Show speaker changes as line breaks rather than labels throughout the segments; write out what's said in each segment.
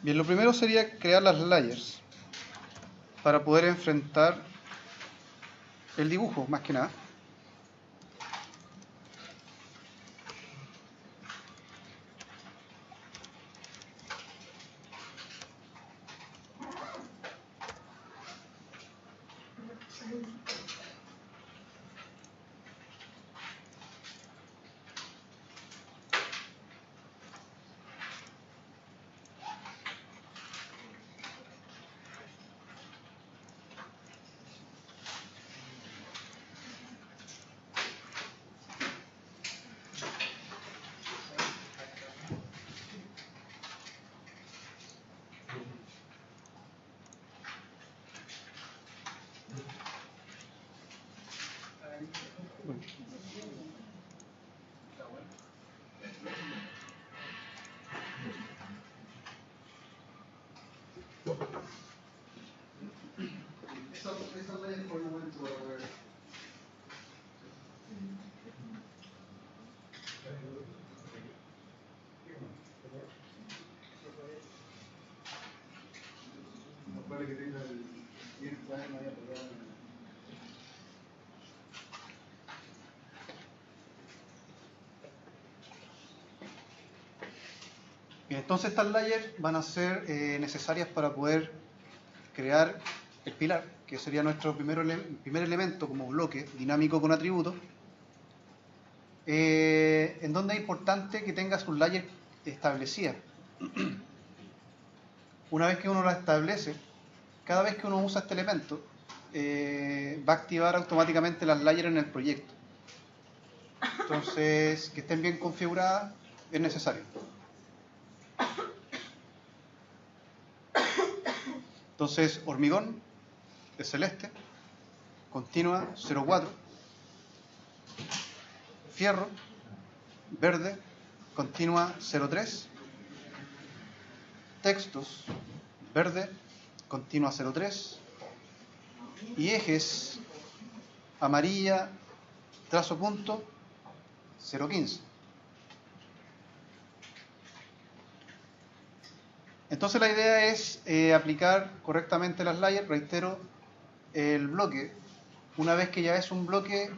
Bien, lo primero sería crear las layers para poder enfrentar el dibujo, más que nada. Bien, entonces estas layers van a ser necesarias para poder crear el pilar, que sería nuestro primer elemento como bloque dinámico con atributos, en donde es importante que tenga sus layers establecidas. Una vez que uno la establece, cada vez que uno usa este elemento, va a activar automáticamente las layers en el proyecto. Entonces, que estén bien configuradas es necesario. Entonces, hormigón es celeste, continua 0,4, fierro verde, continua 0,3, textos verde, continua 0,3 y ejes amarilla, trazo punto 0,15. Entonces la idea es aplicar correctamente las layers. Reitero, el bloque, una vez que ya es un bloque,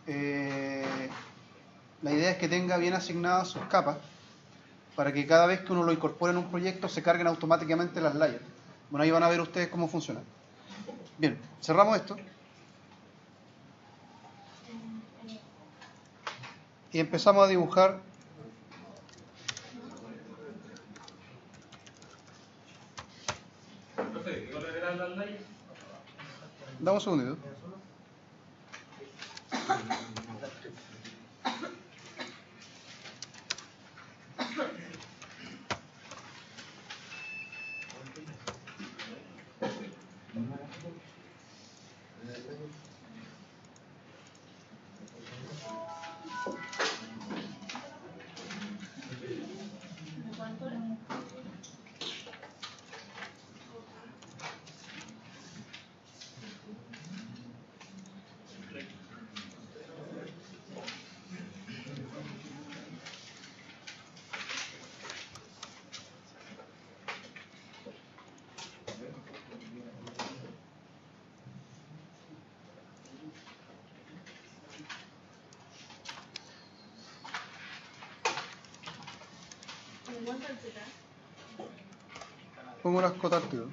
la idea es que tenga bien asignadas sus capas para que cada vez que uno lo incorpore en un proyecto se carguen automáticamente las layers. Bueno, ahí van a ver ustedes cómo funciona. Bien, cerramos esto. Y empezamos a dibujar Dame un segundito. Pongo las cotas al tiro.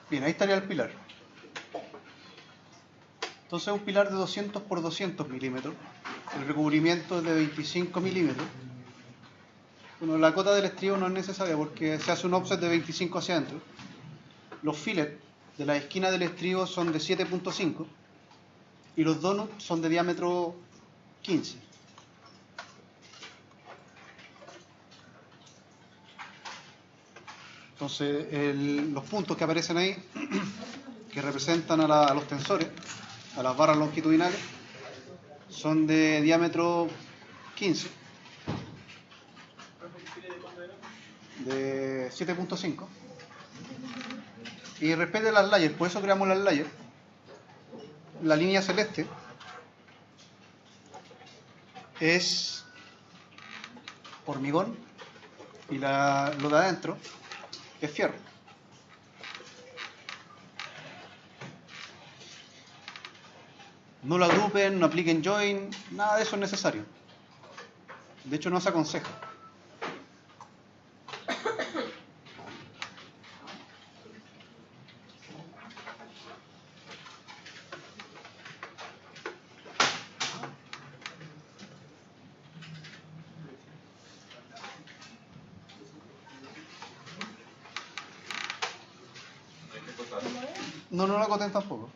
Bien, ahí estaría el pilar. Entonces un pilar de 200 por 200 milímetros. El recubrimiento es de 25 milímetros. Bueno, la cota del estribo no es necesaria porque se hace un offset de 25 hacia adentro. Los fillets de la esquina del estribo son de 7.5 y los donuts son de diámetro 15. Entonces, los puntos que aparecen ahí, que representan a los tensores, a las barras longitudinales, son de diámetro 15, de 7.5. Y respecto a las layers, por eso creamos las layers. La línea celeste es hormigón y lo de adentro es fierro. No lo agrupen, no apliquen join, nada de eso es necesario. De hecho, no se aconseja. No lo acoten tampoco.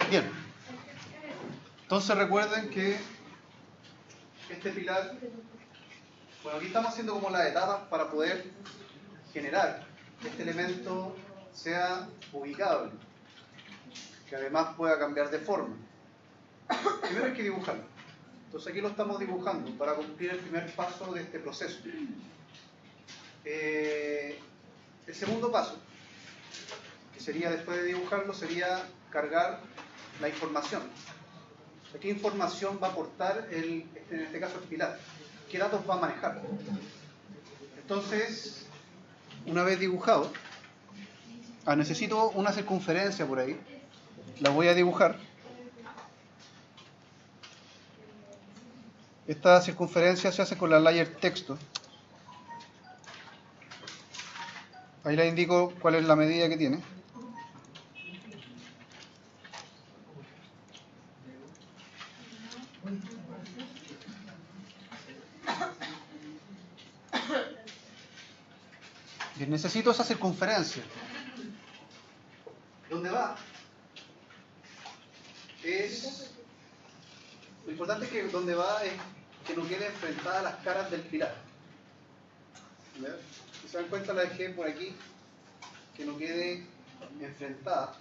Bien. Entonces recuerden que este pilar, bueno, aquí estamos haciendo como las etapas para poder generar que este elemento sea ubicable, que además pueda cambiar de forma. Primero hay que dibujarlo. Entonces aquí lo estamos dibujando para cumplir el primer paso de este proceso. El segundo paso, que sería después de dibujarlo, sería cargar la información. ¿Qué información va a aportar en este caso el pilar? ¿Qué datos va a manejar? Entonces, una vez dibujado, necesito una circunferencia por ahí, la voy a dibujar. Esta circunferencia se hace con la layer texto. Ahí le indico cuál es la medida que tiene. Bien, necesito esa circunferencia. ¿Dónde va? Lo importante es que donde va es que no quede enfrentada a las caras del pilar. ¿Ver? Si se dan cuenta, la dejé por aquí, que no quede enfrentada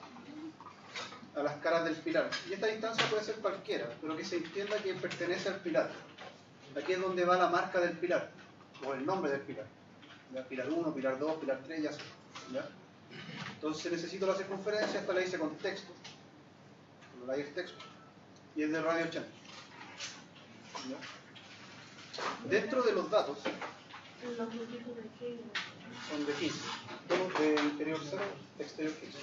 a las caras del pilar. Y esta distancia puede ser cualquiera, pero que se entienda que pertenece al pilar. Aquí es donde va la marca del pilar, o el nombre del pilar. ¿Ya? Pilar 1, pilar 2, pilar 3, ya sé. ¿Ya? Entonces necesito la circunferencia, esta la hice con texto, con la layer texto, y es de radio 80. ¿Ya? Dentro de los datos son de 15, todos de interior 0, exterior 15.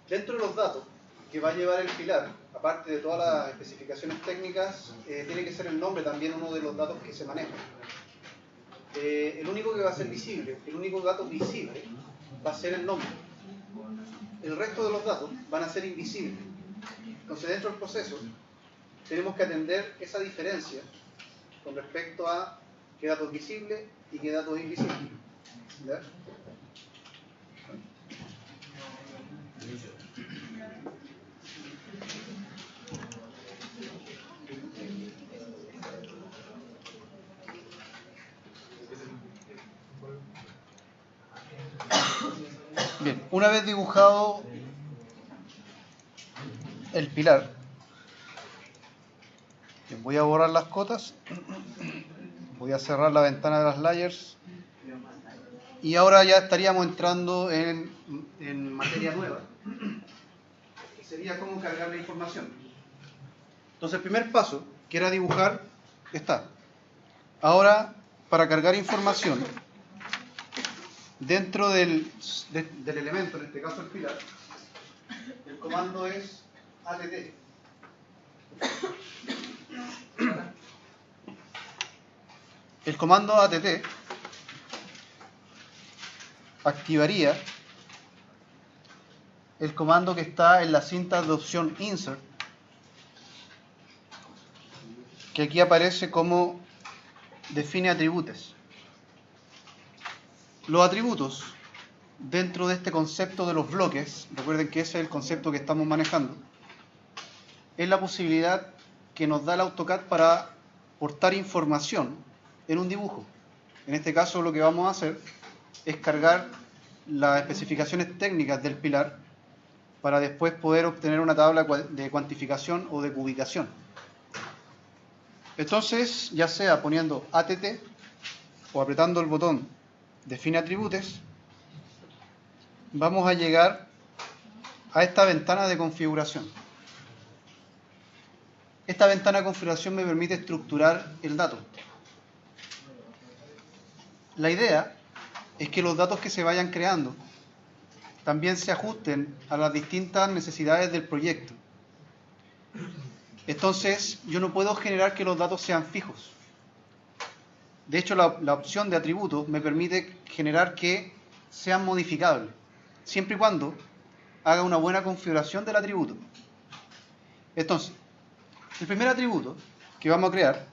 Dentro de los datos que va a llevar el pilar, aparte de todas las especificaciones técnicas, tiene que ser el nombre también uno de los datos que se maneja. El único que va a ser visible, el único dato visible va a ser el nombre. El resto de los datos van a ser invisibles. Entonces, dentro del proceso, tenemos que atender esa diferencia con respecto a qué dato es visible y qué dato es invisible. ¿Ya? Bien, una vez dibujado el pilar, voy a borrar las cotas, voy a cerrar la ventana de las layers y ahora ya estaríamos entrando en materia nueva, que sería cómo cargar la información. Entonces el primer paso, que era dibujar Está. Ahora, para cargar información dentro del elemento, en este caso el pilar, el comando es att. El comando att activaría el comando que está en la cinta de opción insert, que aquí aparece como define atributos. Los atributos, dentro de este concepto de los bloques, recuerden que ese es el concepto que estamos manejando, es la posibilidad que nos da el AutoCAD para portar información en un dibujo. En este caso lo que vamos a hacer es cargar las especificaciones técnicas del pilar para después poder obtener una tabla de cuantificación o de cubicación. Entonces, ya sea poniendo att o apretando el botón define atributos, vamos a llegar a esta ventana de configuración. Esta ventana de configuración me permite estructurar el dato. La idea es que los datos que se vayan creando también se ajusten a las distintas necesidades del proyecto. Entonces, yo no puedo generar que los datos sean fijos. De hecho, la opción de atributos me permite generar que sean modificables, siempre y cuando haga una buena configuración del atributo. Entonces, el primer atributo que vamos a crear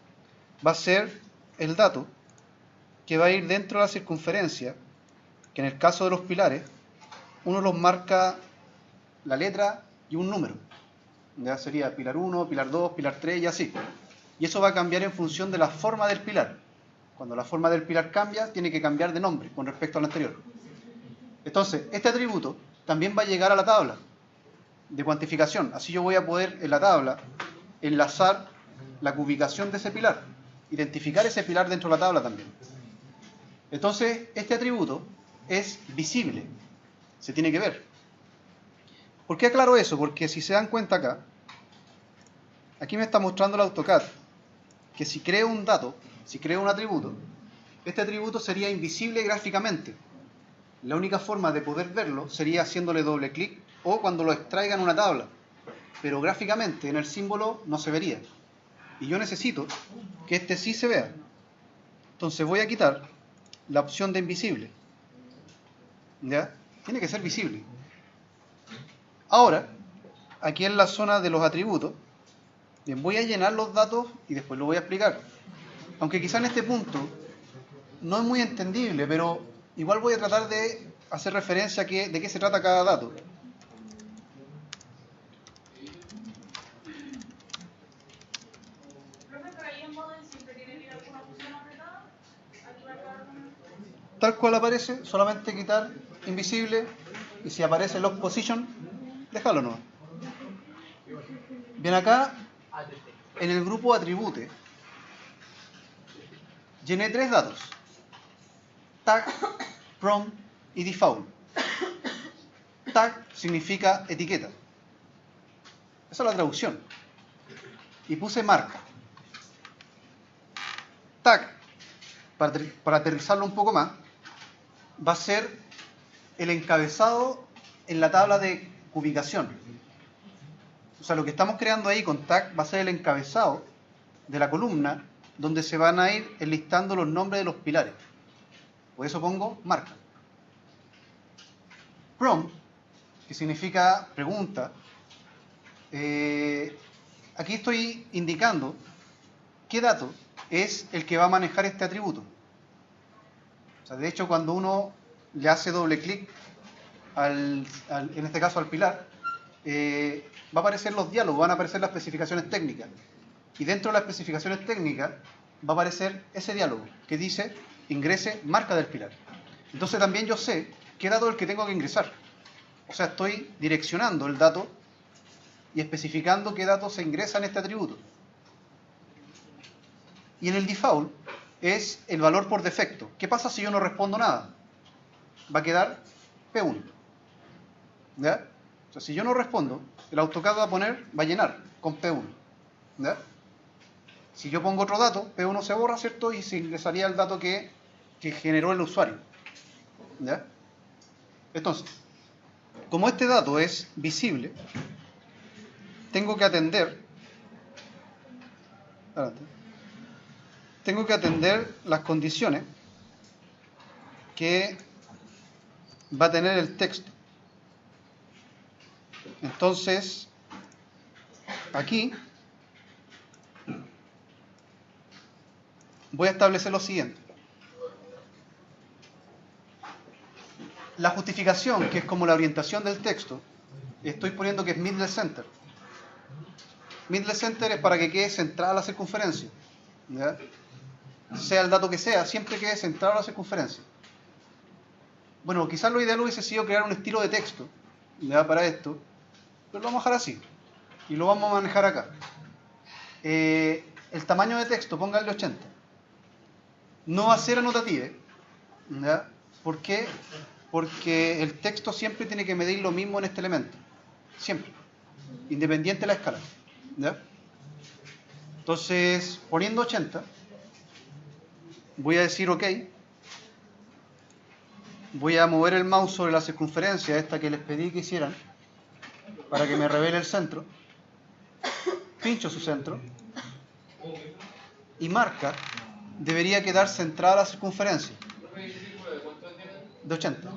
va a ser el dato que va a ir dentro de la circunferencia, que en el caso de los pilares, uno los marca la letra y un número. Ya sería pilar 1, pilar 2, pilar 3 y así. Y eso va a cambiar en función de la forma del pilar. Cuando la forma del pilar cambia, tiene que cambiar de nombre con respecto al anterior. Entonces, este atributo también va a llegar a la tabla de cuantificación. Así yo voy a poder en la tabla enlazar la cubicación de ese pilar, identificar ese pilar dentro de la tabla también. Entonces, este atributo es visible, se tiene que ver. ¿Por qué aclaro eso? Porque si se dan cuenta acá, aquí me está mostrando el AutoCAD que si creo un dato, si creo un atributo, este atributo sería invisible gráficamente. La única forma de poder verlo sería haciéndole doble clic o cuando lo extraiga en una tabla. Pero gráficamente en el símbolo no se vería. Y yo necesito que este sí se vea. Entonces voy a quitar la opción de invisible. ¿Ya? Tiene que ser visible. Ahora, aquí en la zona de los atributos, bien, voy a llenar los datos y después lo voy a explicar. Aunque quizá en este punto no es muy entendible, pero igual voy a tratar de hacer referencia a de qué se trata cada dato. Tal cual aparece, solamente quitar invisible y si aparece lock position, déjalo no. Bien, acá en el grupo atribute llené 3 datos: tag, prompt y default. Tag significa etiqueta, esa es la traducción, y puse marca. Tag, para aterrizarlo un poco más, va a ser el encabezado en la tabla de ubicación. O sea, lo que estamos creando ahí con tag va a ser el encabezado de la columna donde se van a ir enlistando los nombres de los pilares. Por eso pongo marca. Prompt, que significa pregunta, aquí estoy indicando qué dato es el que va a manejar este atributo. O sea, de hecho, cuando uno le hace doble clic, en este caso al pilar, va a aparecer los diálogos, van a aparecer las especificaciones técnicas. Y dentro de las especificaciones técnicas va a aparecer ese diálogo que dice ingrese marca del pilar. Entonces también yo sé qué dato es el que tengo que ingresar. O sea, estoy direccionando el dato y especificando qué dato se ingresa en este atributo. Y en el default es el valor por defecto. ¿Qué pasa si yo no respondo nada? Va a quedar P1. ¿Ya? O sea, si yo no respondo, el AutoCAD va a llenar con P1. ¿Ya? Si yo pongo otro dato, P1 se borra, ¿cierto? Y se ingresaría el dato que generó el usuario. ¿Ya? Entonces, como este dato es visible, tengo que atender las condiciones que va a tener el texto. Entonces, aquí voy a establecer lo siguiente. La justificación, que es como la orientación del texto, estoy poniendo que es middle center. Middle center es para que quede centrada la circunferencia. ¿Ya? Sea el dato que sea, siempre quede centrado la circunferencia. Bueno, quizás lo ideal hubiese sido crear un estilo de texto, ¿ya? Para esto, pero lo vamos a dejar así. Y lo vamos a manejar acá. El tamaño de texto, pónganle 80. No va a ser anotative. ¿Ya? ¿Por qué? Porque el texto siempre tiene que medir lo mismo en este elemento. Siempre. Independiente de la escala. ¿Ya? Entonces, poniendo 80, voy a decir OK. Voy a mover el mouse sobre la circunferencia, esta que les pedí que hicieran, para que me revele el centro. Pincho su centro. Y marca, debería quedar centrada la circunferencia. De 80.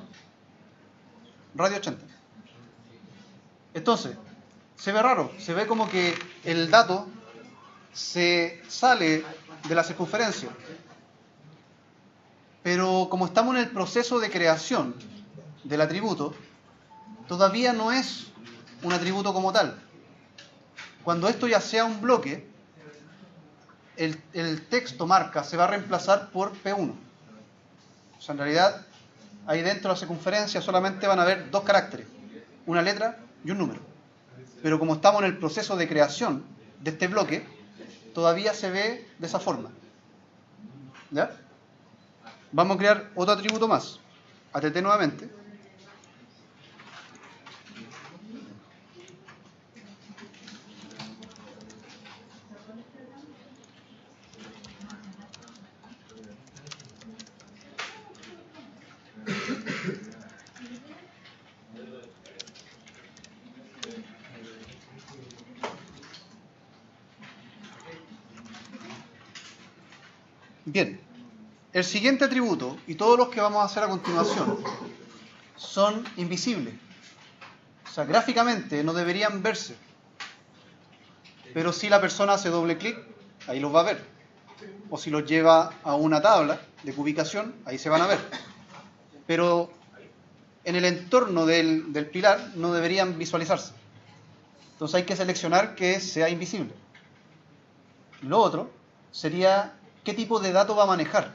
Radio 80. Entonces, se ve raro, se ve como que el dato se sale de la circunferencia. Pero como estamos en el proceso de creación del atributo, todavía no es un atributo como tal. Cuando esto ya sea un bloque, el texto marca se va a reemplazar por P1. O sea, en realidad, ahí dentro de la circunferencia solamente van a haber dos caracteres, una letra y un número. Pero como estamos en el proceso de creación de este bloque, todavía se ve de esa forma. ¿Ya? Vamos a crear otro atributo más. ATT nuevamente. Bien, el siguiente atributo y todos los que vamos a hacer a continuación son invisibles. O sea, gráficamente no deberían verse. Pero si la persona hace doble clic, ahí los va a ver. O si los lleva a una tabla de cubicación, ahí se van a ver. Pero en el entorno del pilar no deberían visualizarse. Entonces hay que seleccionar que sea invisible. Lo otro sería qué tipo de dato va a manejar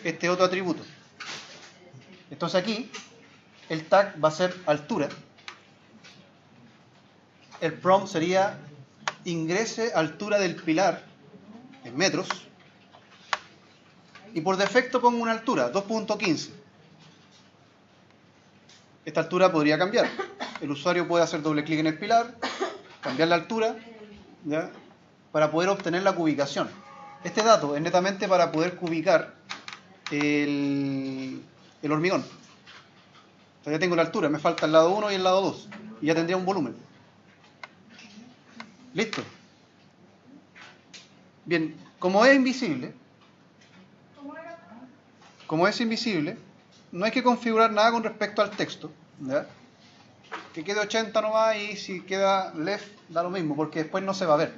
este otro atributo. Entonces aquí el tag va a ser altura. El prompt sería ingrese altura del pilar en metros. Y por defecto pongo una altura, 2.15. Esta altura podría cambiar. El usuario puede hacer doble clic en el pilar, cambiar la altura, ¿ya? Para poder obtener la cubicación. Este dato es netamente para poder cubicar el hormigón. O sea, ya tengo la altura, me falta el lado 1 y el lado 2. Y ya tendría un volumen. ¿Listo? Bien, como es invisible, no hay que configurar nada con respecto al texto. ¿Ya? Que quede 80 nomás y si queda left da lo mismo, porque después no se va a ver.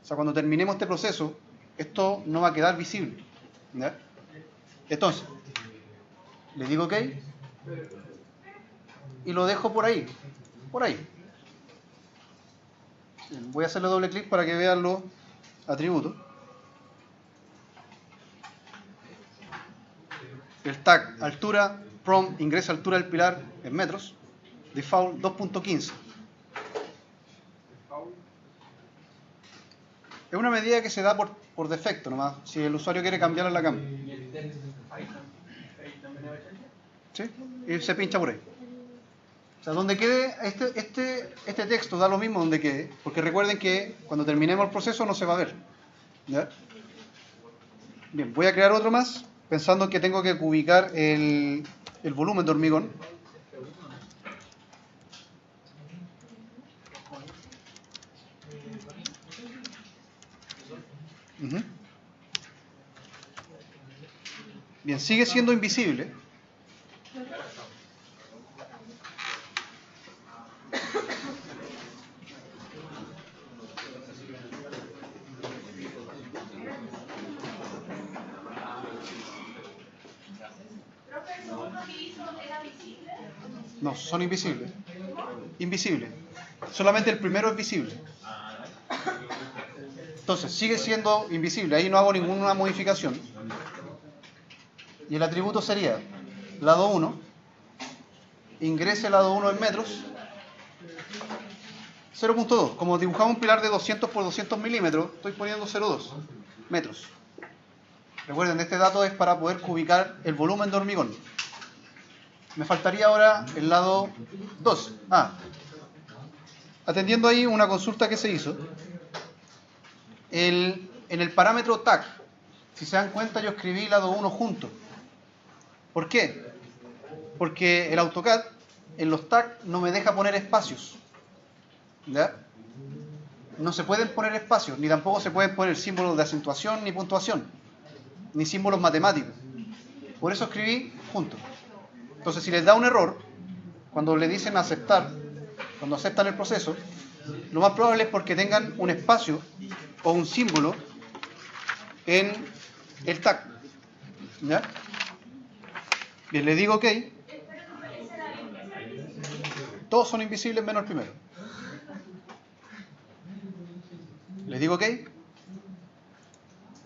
O sea, cuando terminemos este proceso, esto no va a quedar visible. ¿Ya? Entonces, le digo OK y lo dejo por ahí. Por ahí. Voy a hacerle doble clic para que vean los atributos. El tag altura, prompt, ingresa altura del pilar en metros, default 2.15. Es una medida que se da por defecto nomás, si el usuario quiere cambiarla la cambia. ¿Sí? Y se pincha por ahí. O sea, donde quede este texto da lo mismo donde quede, porque recuerden que cuando terminemos el proceso no se va a ver. ¿Ya? Bien, voy a crear otro más, pensando que tengo que ubicar el volumen de hormigón. Ujú. Bien, sigue siendo invisible. No, son invisibles. Invisible. Solamente el primero es visible. Entonces, sigue siendo invisible. Ahí no hago ninguna modificación. Y el atributo sería lado 1, ingrese lado 1 en metros, 0.2. Como dibujamos un pilar de 200 por 200 milímetros, estoy poniendo 0.2 metros. Recuerden, este dato es para poder ubicar el volumen de hormigón. Me faltaría ahora el lado 2. Atendiendo ahí una consulta que se hizo, en el parámetro tag, si se dan cuenta, yo escribí lado 1 junto. ¿Por qué? Porque el AutoCAD en los tags no me deja poner espacios. ¿Ya? No se pueden poner espacios, ni tampoco se pueden poner símbolos de acentuación ni puntuación, ni símbolos matemáticos. Por eso escribí junto. Entonces, si les da un error, cuando le dicen aceptar, cuando aceptan el proceso, lo más probable es porque tengan un espacio o un símbolo en el tag. ¿Ya? Bien, le digo OK. Todos son invisibles menos el primero. Le digo OK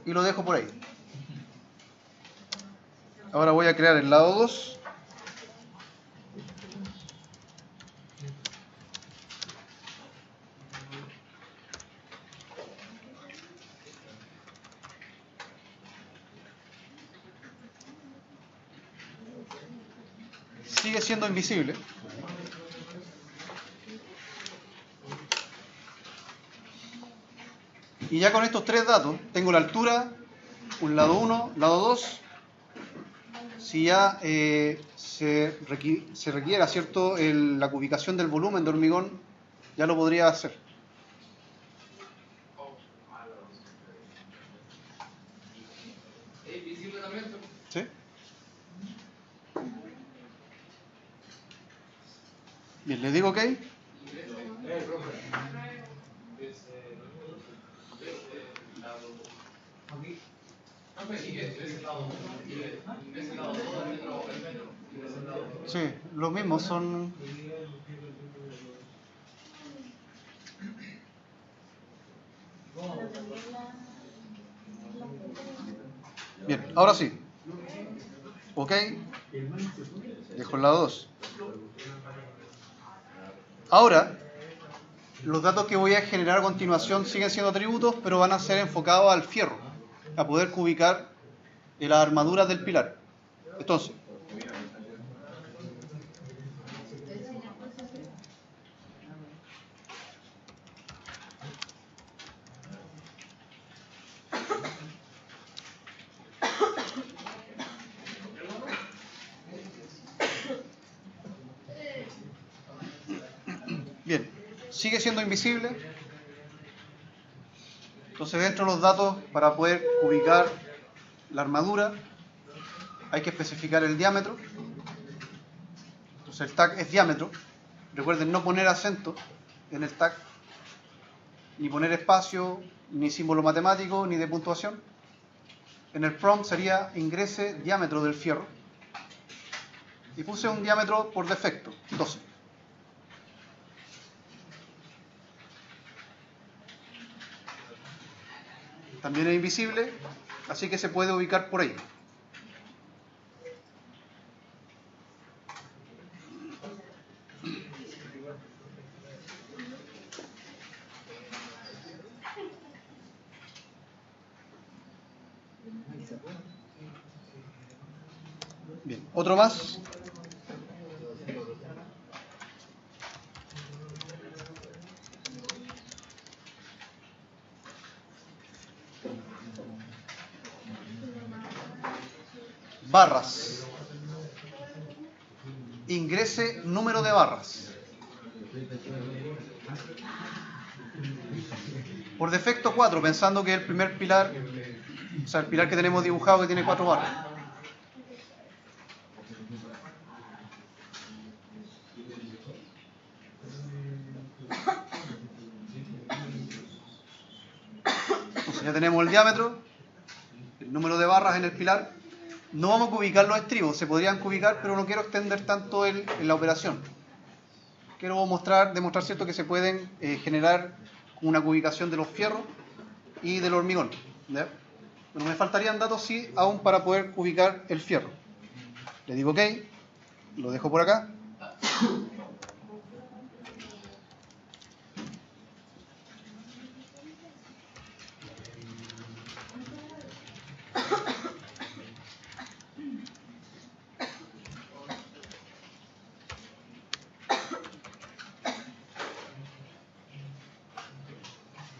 y lo dejo por ahí. Ahora voy a crear el lado 2. Sigue siendo invisible. Y ya con estos tres datos, tengo la altura, un lado 1, lado 2. Si ya se requiera, ¿cierto?, la ubicación del volumen de hormigón, ya lo podría hacer. ¿Sí? Bien, le digo OK. Sí, los mismos son... Bien, ahora sí. OK. Dejo el lado 2. Ahora, los datos que voy a generar a continuación siguen siendo atributos, pero van a ser enfocados al fierro, a poder ubicar las armaduras del pilar. Entonces, bien, sigue siendo invisible. Entonces, dentro de los datos, para poder ubicar la armadura, hay que especificar el diámetro. Entonces, el tag es diámetro. Recuerden no poner acento en el tag, ni poner espacio, ni símbolo matemático, ni de puntuación. En el prompt sería ingrese diámetro del fierro. Y puse un diámetro por defecto, 12. También es invisible, así que se puede ubicar por ahí. Bien, otro más. barras. Ingrese número de barras. Por defecto 4, pensando que el primer pilar, o sea, el pilar que tenemos dibujado que tiene 4 barras. Entonces ya tenemos el diámetro, el número de barras en el pilar. No vamos a cubicar los estribos, se podrían cubicar, pero no quiero extender tanto en la operación. Quiero demostrar cierto que se pueden generar una cubicación de los fierros y del hormigón. ¿Ya? Bueno, me faltarían datos sí aún para poder cubicar el fierro. Le digo OK, lo dejo por acá.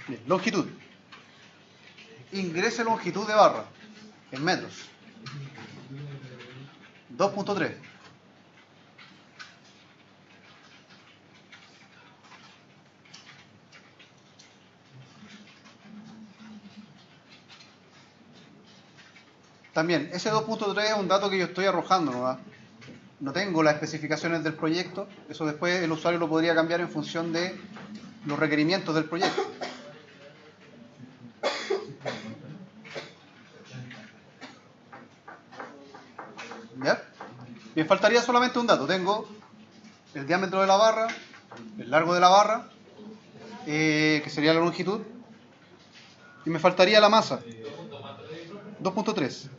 Bien, longitud. Ingrese longitud de barra en metros. 2.3. También, ese 2.3 es un dato que yo estoy arrojando, ¿no? No tengo las especificaciones del proyecto, eso después el usuario lo podría cambiar en función de los requerimientos del proyecto. ¿Ya? Me faltaría solamente un dato. Tengo el diámetro de la barra, el largo de la barra, que sería la longitud, y me faltaría la masa. 2.3.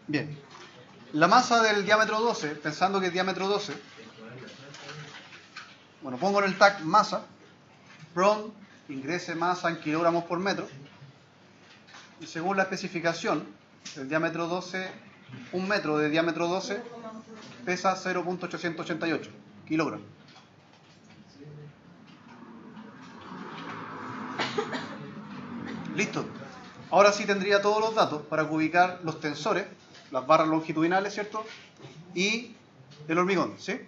Bien. La masa del diámetro 12, pensando que es diámetro 12, bueno, pongo en el tag masa, from, ingrese masa en kilogramos por metro, y según la especificación, el diámetro 12, un metro de diámetro 12 pesa 0.888 kilogramos. Listo. Ahora sí tendría todos los datos para ubicar los tensores, las barras longitudinales, ¿cierto? Y el hormigón, ¿sí?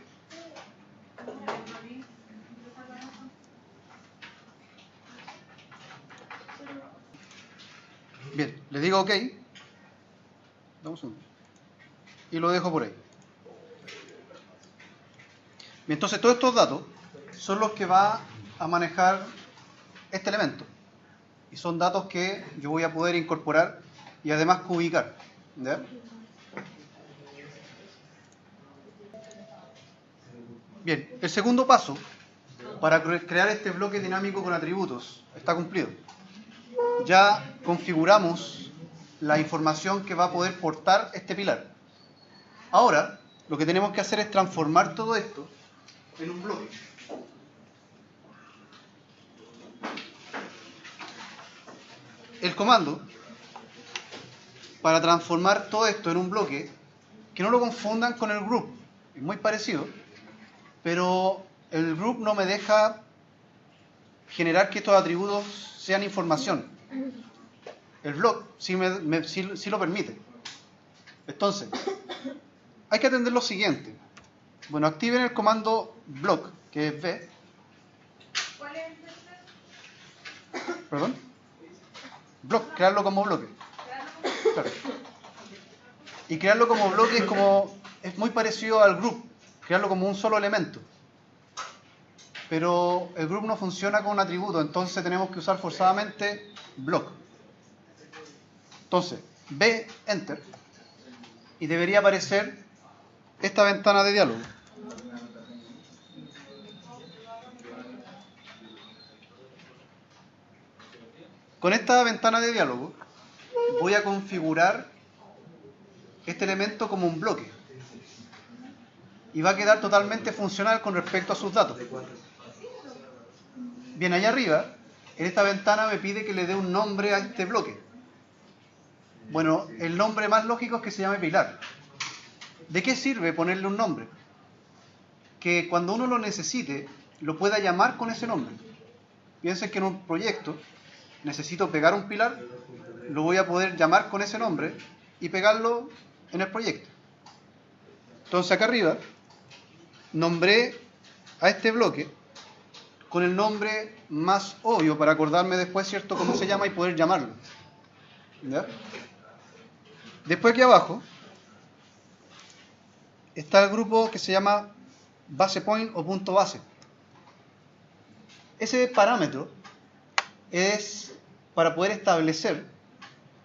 Bien, le digo OK. Damos un... Y lo dejo por ahí. Bien, entonces todos estos datos son los que va a manejar este elemento. Y son datos que yo voy a poder incorporar y además cubicar. ¿Ya? Bien, el segundo paso para crear este bloque dinámico con atributos está cumplido. Ya configuramos la información que va a poder portar este pilar. Ahora, lo que tenemos que hacer es transformar todo esto en un bloque. El comando para transformar todo esto en un bloque, que no lo confundan con el group, es muy parecido, pero el group no me deja generar que estos atributos sean información. El block sí lo permite. Entonces, hay que atender lo siguiente. Bueno, activen el comando block, que es B.
¿Cuál es el tercer?
Perdón. Block, crearlo como bloque. Claro. Y crearlo como bloque es muy parecido al group, crearlo como un solo elemento. Pero el group no funciona con un atributo, entonces tenemos que usar forzadamente block. Entonces, B, enter, y debería aparecer esta ventana de diálogo. Con esta ventana de diálogo voy a configurar este elemento como un bloque y va a quedar totalmente funcional con respecto a sus datos. Bien, allá arriba, en esta ventana me pide que le dé un nombre a este bloque. Bueno, el nombre más lógico es que se llame pilar. ¿De qué sirve ponerle un nombre? Que cuando uno lo necesite, lo pueda llamar con ese nombre. Piensen que en un proyecto necesito pegar un pilar, lo voy a poder llamar con ese nombre y pegarlo en el proyecto. Entonces acá arriba nombré a este bloque con el nombre más obvio para acordarme después, ¿cierto?, cómo se llama y poder llamarlo. ¿Ya? Después aquí abajo está el grupo que se llama base point o punto base. Ese parámetro es para poder establecer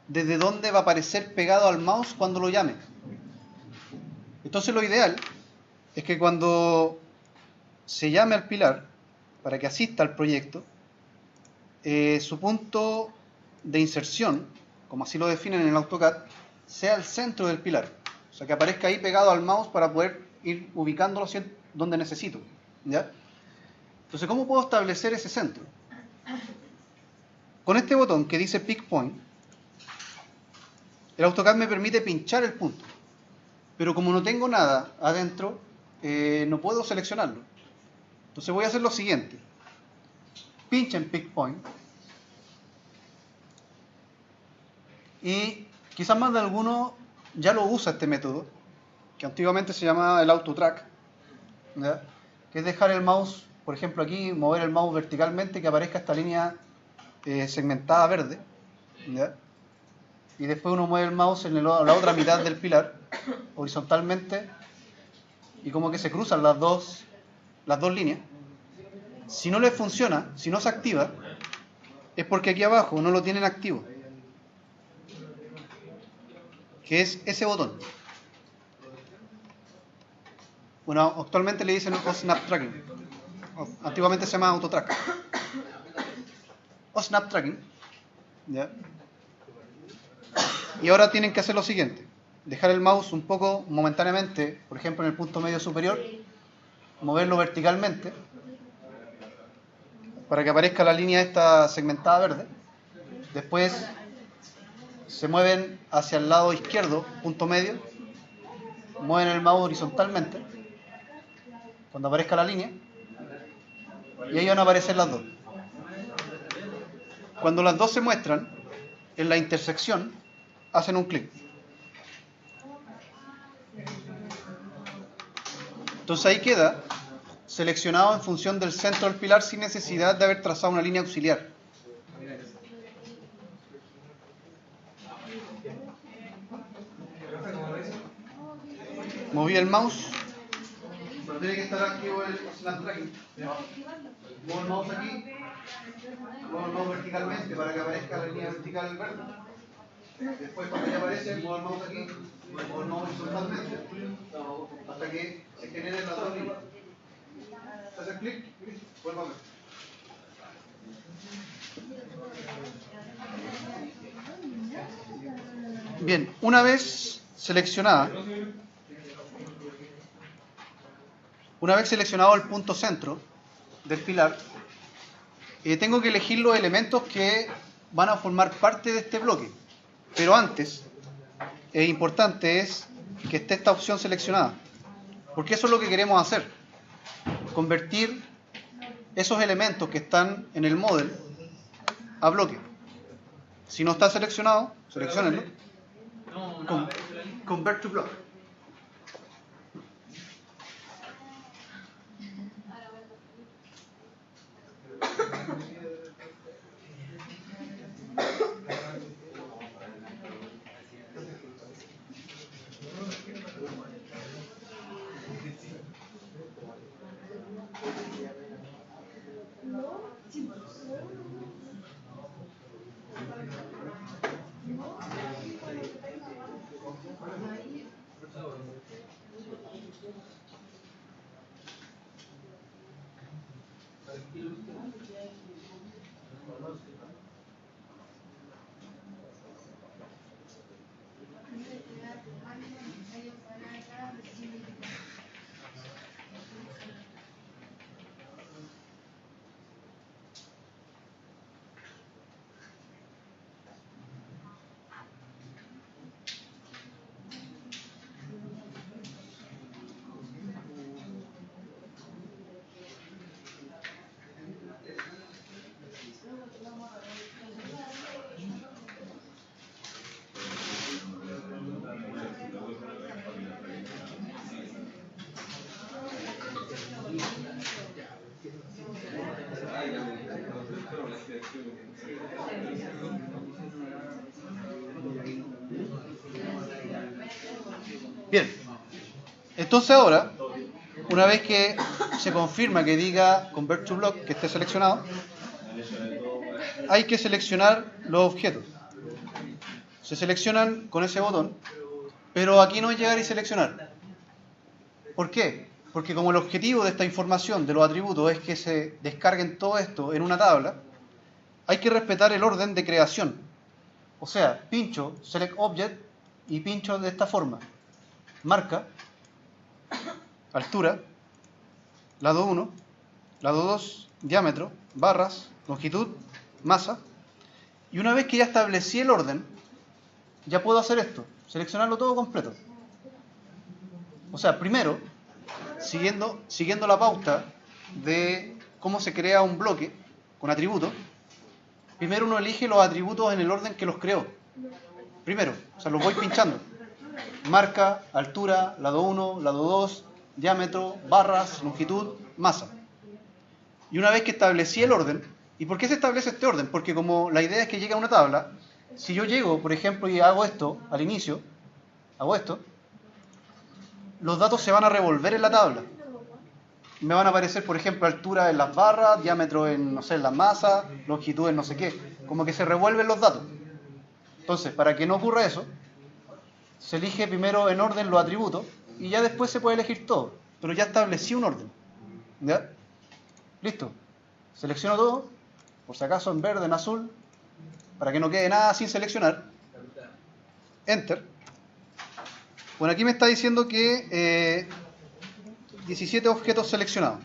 desde dónde va a aparecer pegado al mouse cuando lo llame. Entonces lo ideal es que cuando se llame al pilar, para que asista al proyecto, su punto de inserción, como así lo definen en el AutoCAD, sea el centro del pilar. O sea, que aparezca ahí pegado al mouse para poder ir ubicándolo donde necesito. ¿Ya? Entonces, ¿cómo puedo establecer ese centro? Con este botón que dice Pick Point, el AutoCAD me permite pinchar el punto. Pero como no tengo nada adentro, no puedo seleccionarlo. Entonces voy a hacer lo siguiente. Pincha en Pick Point. Y quizás más de alguno ya lo usa este método, que antiguamente se llamaba el AutoTrack, ¿ya? Que es dejar el mouse, por ejemplo aquí, mover el mouse verticalmente, que aparezca esta línea segmentada verde, ¿ya? Y después uno mueve el mouse en la otra mitad del pilar, horizontalmente, y como que se cruzan las dos líneas. Si no les funciona, si no se activa, es porque aquí abajo no lo tienen activo, que es ese botón. Bueno, actualmente le dicen o Snap Tracking. Antiguamente se llama AutoTrack. O Snap Tracking. ¿Ya? Y ahora tienen que hacer lo siguiente. Dejar el mouse un poco momentáneamente, por ejemplo en el punto medio superior, moverlo verticalmente para que aparezca la línea esta segmentada verde. Después se mueven hacia el lado izquierdo, punto medio, mueven el mouse horizontalmente cuando aparezca la línea y ahí van a aparecer las dos. Cuando las dos se muestran en la intersección, hacen un clic. Entonces ahí queda seleccionado en función del centro del pilar sin necesidad de haber trazado una línea auxiliar. Moví el mouse, pero tiene que estar activo el Snap Tracking. Muevo el mouse aquí, muevo el mouse verticalmente para que aparezca la línea vertical verde. Después cuando ya aparece, muevo el mouse aquí, muevo el mouse horizontalmente hasta que se generen las dos líneas. Hacer clic, vuelvo a ver. Bien, una vez seleccionado el punto centro del pilar, tengo que elegir los elementos que van a formar parte de este bloque. Pero antes, importante es que esté esta opción seleccionada, porque eso es lo que queremos hacer. Convertir esos elementos que están en el model a bloque. Si no está seleccionado, selecciónenlo. Convert to block. Bien, entonces ahora, una vez que se confirma que diga Convert to Block, que esté seleccionado, hay que seleccionar los objetos. Se seleccionan con ese botón, pero aquí no es llegar y seleccionar. ¿Por qué? Porque como el objetivo de esta información de los atributos es que se descarguen todo esto en una tabla, hay que respetar el orden de creación. O sea, pincho Select Object y pincho de esta forma. Marca, altura, lado 1, lado 2, diámetro, barras, longitud, masa. Y una vez que ya establecí el orden, ya puedo hacer esto, seleccionarlo todo completo. O sea, primero, siguiendo la pauta de cómo se crea un bloque con atributos, primero uno elige los atributos en el orden que los creó. Primero, o sea, los voy pinchando. Marca, altura, lado 1, lado 2, diámetro, barras, longitud, masa. Y una vez que establecí el orden, ¿y por qué se establece este orden? Porque como la idea es que llegue a una tabla, si yo llego, por ejemplo, y hago esto al inicio, hago esto, los datos se van a revolver en la tabla. Me van a aparecer, por ejemplo, altura en las barras, diámetro en, no sé, en las masas, longitud en no sé qué. Como que se revuelven los datos. Entonces, para que no ocurra eso, se elige primero en orden los atributos y ya después se puede elegir todo. Pero ya establecí un orden. ¿Ya? Listo. Selecciono todo, por si acaso en verde, en azul, para que no quede nada sin seleccionar. Enter. Bueno, aquí me está diciendo que 17 objetos seleccionados.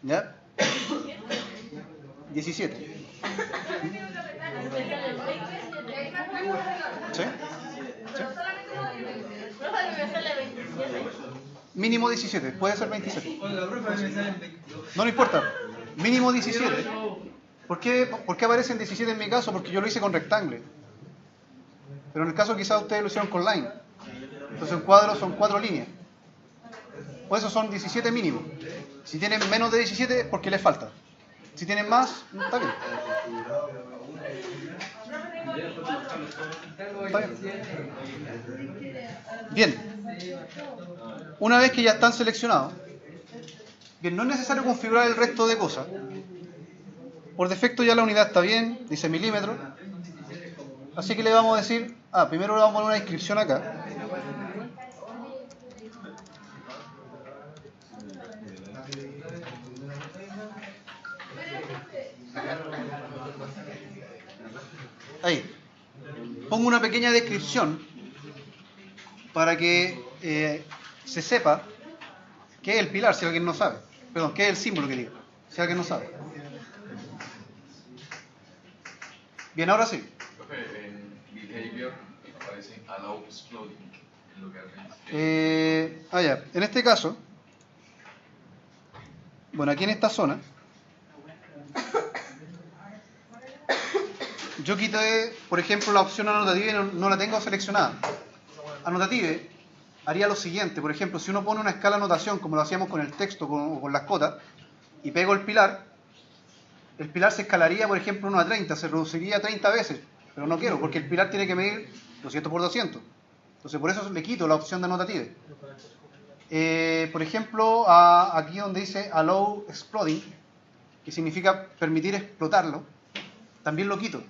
¿Ya? 17. ¿Sí? ¿Sí? Mínimo 17, puede ser 27. No le importa. Mínimo 17. ¿Por qué aparecen 17 en mi caso? Porque yo lo hice con rectangle. Pero en el caso quizás ustedes lo hicieron con line. Entonces en cuadro son 4 líneas. Por eso son 17 mínimo. Si tienen menos de 17 es porque les falta. Si tienen más, está bien. ¿Está bien? Bien. Una vez que ya están seleccionados, bien, no es necesario configurar el resto de cosas. Por defecto ya la unidad está bien, dice milímetros. Así que le vamos a decir, primero le vamos a poner una descripción acá. Ahí. Pongo una pequeña descripción para que se sepa qué es el pilar, si alguien no sabe. Perdón, qué es el símbolo que digo, si alguien no sabe. Bien, ahora sí.
En behavior aparece allow exploding en lugar de...
Ya. En este caso, bueno, aquí en esta zona, yo quité, por ejemplo, la opción anotativa y no la tengo seleccionada. Anotative haría lo siguiente, por ejemplo, si uno pone una escala de anotación, como lo hacíamos con el texto o con las cotas, y pego el pilar se escalaría, por ejemplo, 1 a 30, se reduciría 30 veces, pero no quiero, porque el pilar tiene que medir 200 por 200. Entonces, por eso le quito la opción de anotative. Por ejemplo, aquí donde dice allow exploding, que significa permitir explotarlo, también lo quito.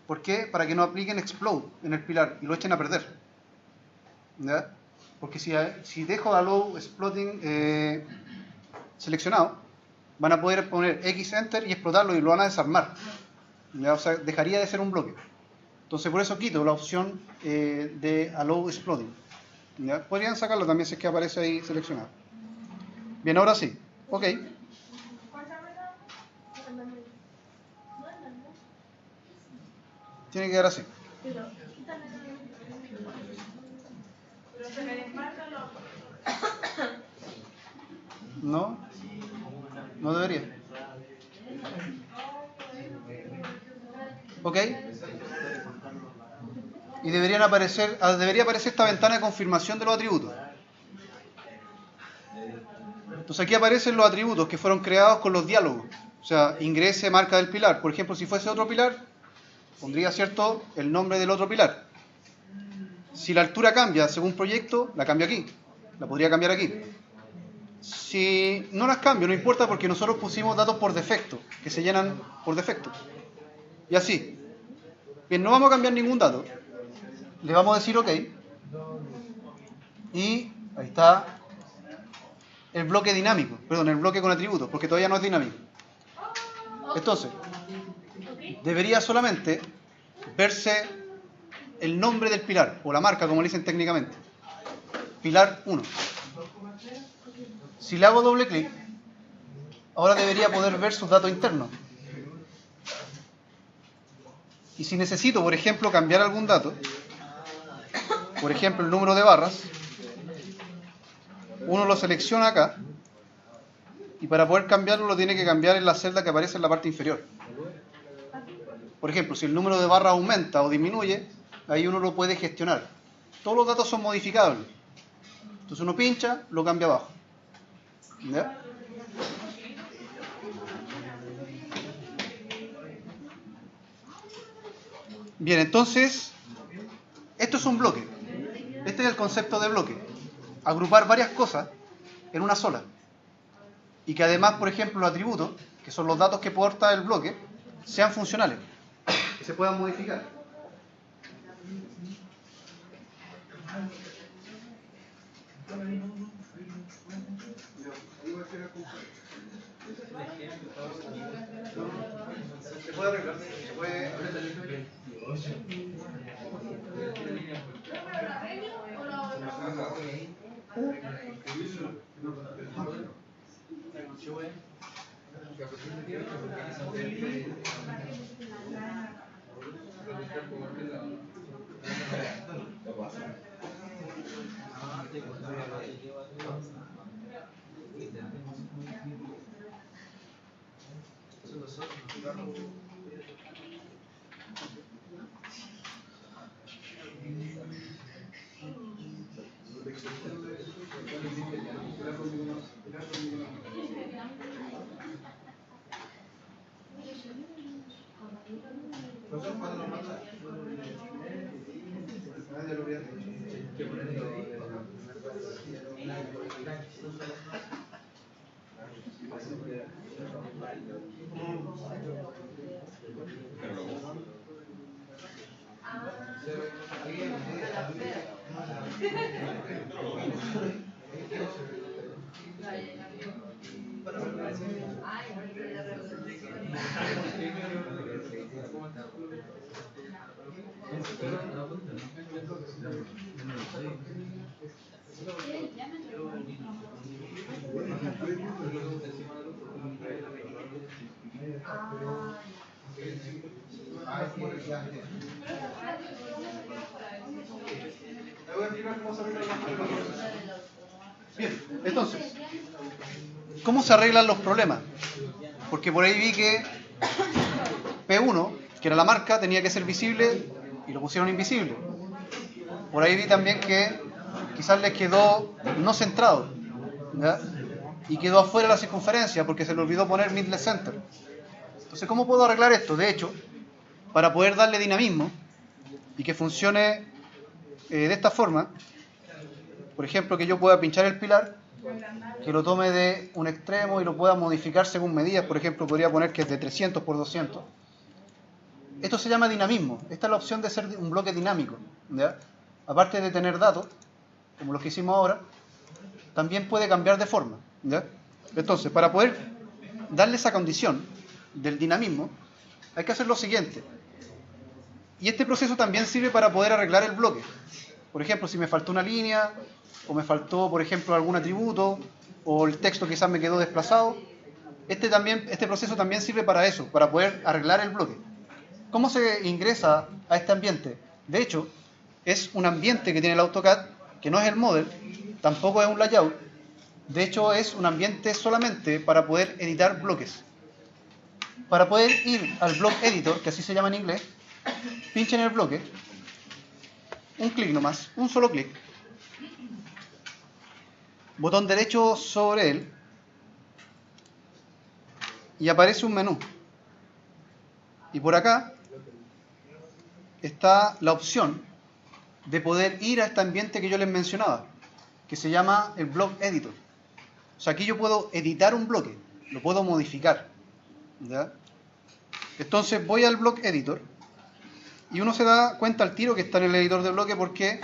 ¿Por qué? Para que no apliquen explode en el pilar y lo echen a perder. ¿Ya? Porque si dejo allow exploding seleccionado, van a poder poner X enter y explotarlo y lo van a desarmar. ¿Ya? O sea, dejaría de ser un bloque. Entonces por eso quito la opción de allow exploding. ¿Ya? Podrían sacarlo también si es que aparece ahí seleccionado. Bien, ahora sí. Ok. Tiene que quedar así. No, no debería. Ok. Y debería aparecer esta ventana de confirmación de los atributos. Entonces aquí aparecen los atributos que fueron creados con los diálogos. O sea, ingrese marca del pilar. Por ejemplo, si fuese otro pilar, pondría, ¿cierto?, el nombre del otro pilar. Si la altura cambia según proyecto, la cambio aquí. La podría cambiar aquí. Si no las cambio, no importa porque nosotros pusimos datos por defecto, que se llenan por defecto. Y así. Bien, no vamos a cambiar ningún dato. Le vamos a decir OK. Y ahí está el bloque dinámico. Perdón, el bloque con atributos, porque todavía no es dinámico. Entonces, debería solamente verse el nombre del pilar, o la marca, como le dicen técnicamente. Pilar 1. Si le hago doble clic, ahora debería poder ver sus datos internos. Y si necesito, por ejemplo, cambiar algún dato, por ejemplo, el número de barras, uno lo selecciona acá, y para poder cambiarlo lo tiene que cambiar en la celda que aparece en la parte inferior. Por ejemplo, si el número de barras aumenta o disminuye, ahí uno lo puede gestionar. Todos los datos son modificables. Entonces uno pincha, lo cambia abajo. ¿Ya? Bien, entonces, esto es un bloque. Este es el concepto de bloque. Agrupar varias cosas en una sola. Y que además, por ejemplo, los atributos, que son los datos que porta el bloque, sean funcionales, que se puedan modificar. Se puede arreglar, se puede Bien, entonces, ¿cómo se arreglan los problemas? Porque por ahí vi que P1, que era la marca, tenía que ser visible y lo pusieron invisible. Por ahí vi también que quizás les quedó no centrado, ¿ya? Y quedó afuera de la circunferencia porque se le olvidó poner midless center. Entonces, ¿cómo puedo arreglar esto? De hecho, para poder darle dinamismo y que funcione de esta forma, por ejemplo, que yo pueda pinchar el pilar, que lo tome de un extremo y lo pueda modificar según medidas. Por ejemplo, podría poner que es de 300 por 200. Esto se llama dinamismo. Esta es la opción de ser un bloque dinámico, ¿ya? Aparte de tener datos, como los que hicimos ahora, también puede cambiar de forma, ¿ya? Entonces, para poder darle esa condición del dinamismo, hay que hacer lo siguiente. Y este proceso también sirve para poder arreglar el bloque. Por ejemplo, si me faltó una línea, o me faltó, por ejemplo, algún atributo, o el texto quizás me quedó desplazado, este proceso también sirve para eso, para poder arreglar el bloque. ¿Cómo se ingresa a este ambiente? De hecho, es un ambiente que tiene el AutoCAD, que no es el model, tampoco es un layout. De hecho, es un ambiente solamente para poder editar bloques. Para poder ir al block editor, que así se llama en inglés, pinchen en el bloque, un clic nomás, un solo clic, botón derecho sobre él, y aparece un menú. Y por acá está la opción de poder ir a este ambiente que yo les mencionaba, que se llama el Block Editor. O sea, aquí yo puedo editar un bloque, lo puedo modificar, ¿ya? Entonces voy al Block Editor y uno se da cuenta al tiro que está en el editor de bloque porque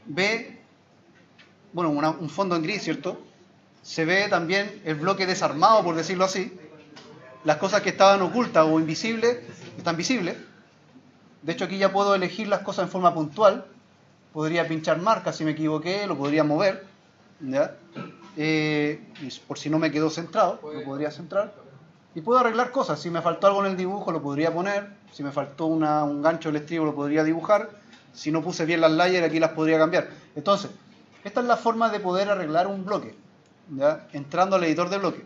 ve, bueno, un fondo en gris, ¿cierto? Se ve también el bloque desarmado, por decirlo así. Las cosas que estaban ocultas o invisibles están visibles. De hecho, aquí ya puedo elegir las cosas en forma puntual. Podría pinchar marcas si me equivoqué, lo podría mover, ¿ya? Y por si no me quedó centrado, lo podría centrar. Y puedo arreglar cosas. Si me faltó algo en el dibujo, lo podría poner. Si me faltó un gancho del estribo, lo podría dibujar. Si no puse bien las layers, aquí las podría cambiar. Entonces, esta es la forma de poder arreglar un bloque, ¿ya? Entrando al editor de bloque.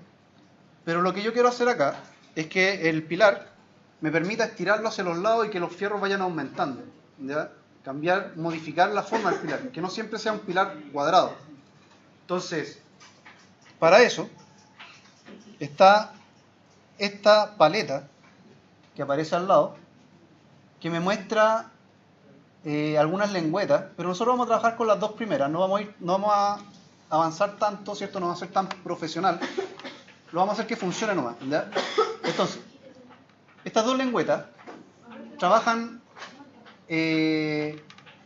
Pero lo que yo quiero hacer acá es que el pilar me permita estirarlo hacia los lados y que los fierros vayan aumentando, ¿ya? Cambiar, modificar la forma del pilar, que no siempre sea un pilar cuadrado. Entonces, para eso está esta paleta que aparece al lado, que me muestra algunas lengüetas, pero nosotros vamos a trabajar con las dos primeras, no vamos a avanzar tanto, ¿cierto? No va a ser tan profesional, lo vamos a hacer que funcione nomás, ¿ya? Entonces, estas dos lengüetas trabajan,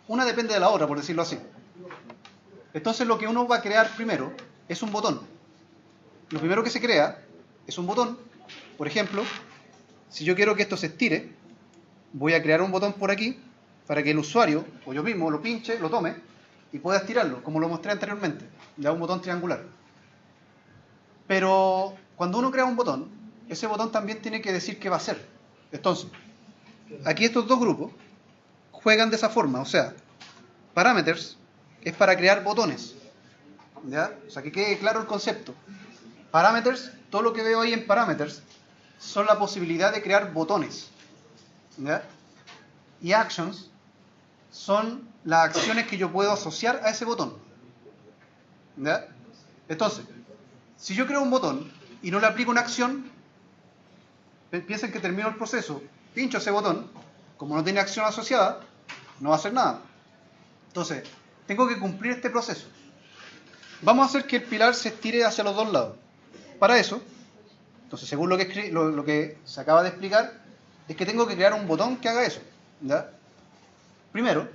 una depende de la otra, por decirlo así. Entonces lo que uno va a crear primero es un botón. Lo primero que se crea es un botón. Por ejemplo, si yo quiero que esto se estire, voy a crear un botón por aquí para que el usuario, o yo mismo, lo pinche, lo tome y pueda estirarlo, como lo mostré anteriormente. Ya un botón triangular. Pero cuando uno crea un botón, ese botón también tiene que decir qué va a hacer. Entonces, aquí estos dos grupos juegan de esa forma. O sea, parameters es para crear botones, ¿ya? O sea, que quede claro el concepto. Parameters, todo lo que veo ahí en parameters, son la posibilidad de crear botones, ¿ya? Y actions son las acciones que yo puedo asociar a ese botón, ¿ya? Entonces, si yo creo un botón y no le aplico una acción, piensen que termino el proceso, pincho ese botón, como no tiene acción asociada, no va a hacer nada. Entonces, tengo que cumplir este proceso. Vamos a hacer que el pilar se estire hacia los dos lados. Para eso, entonces, según lo que se acaba de explicar, es que tengo que crear un botón que haga eso, ¿ya? Primero,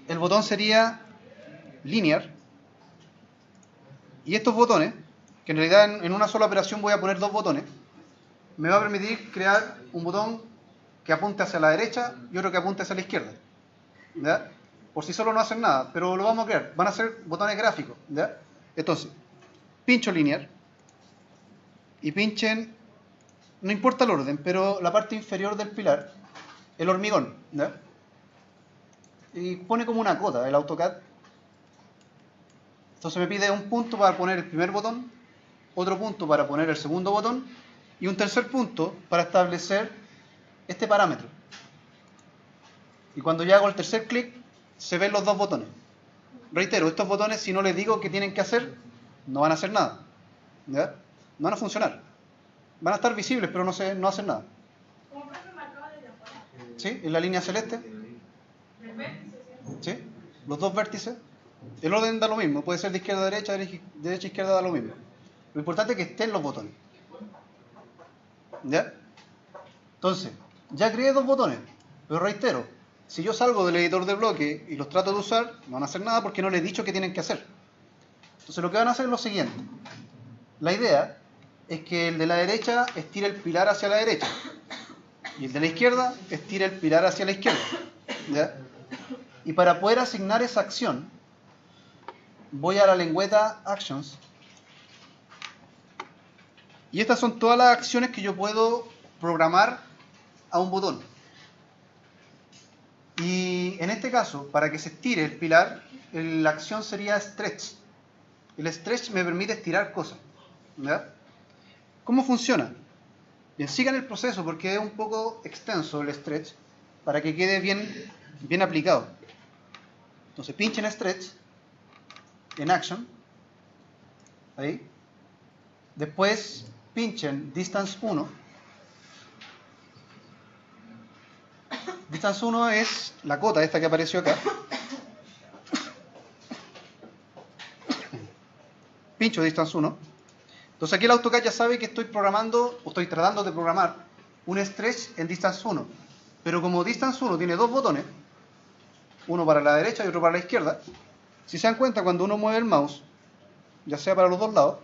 el botón sería linear. Y estos botones, que en realidad en una sola operación voy a poner dos botones, me va a permitir crear un botón que apunte hacia la derecha y otro que apunte hacia la izquierda, ¿ya? Por sí solo no hacen nada, pero lo vamos a crear. Van a ser botones gráficos, ¿ya? Entonces, pincho linear y pinchen, no importa el orden, pero la parte inferior del pilar, el hormigón, ¿ya? Y pone como una cota el AutoCAD. Entonces me pide un punto para poner el primer botón, otro punto para poner el segundo botón y un tercer punto para establecer este parámetro. Y cuando ya hago el tercer clic, se ven los dos botones. Reitero, estos botones, si no les digo qué tienen que hacer, no van a hacer nada, ¿ya? No van a funcionar. Van a estar visibles, pero no hacen nada.
¿Cómo profe marcado desde afuera?
¿Sí? En la línea celeste.
¿El vértice?
¿Sí? Los dos vértices. El orden da lo mismo. Puede ser de izquierda a derecha, derecha a izquierda da lo mismo. Lo importante es que estén los botones. ¿Ya? Entonces, ya creé dos botones. Pero reitero, si yo salgo del editor de bloque y los trato de usar, no van a hacer nada porque no les he dicho qué tienen que hacer. Entonces lo que van a hacer es lo siguiente. La idea es que el de la derecha estire el pilar hacia la derecha. Y el de la izquierda estire el pilar hacia la izquierda. ¿Ya? Y para poder asignar esa acción, voy a la lengüeta Actions. Y estas son todas las acciones que yo puedo programar a un botón. Y en este caso, para que se estire el pilar, la acción sería Stretch. El Stretch me permite estirar cosas, ¿ya? ¿Cómo funciona? Bien, sigan el proceso porque es un poco extenso el Stretch para que quede bien aplicado. Entonces pinchen Stretch en Action. Ahí. Después pinchen distance 1. Distance 1 es la cota esta que apareció acá. Pincho distance 1. Entonces aquí el AutoCAD ya sabe que estoy programando, o estoy tratando de programar, un stretch en distance 1. Pero como distance 1 tiene dos botones, uno para la derecha y otro para la izquierda, si se dan cuenta, cuando uno mueve el mouse, ya sea para los dos lados,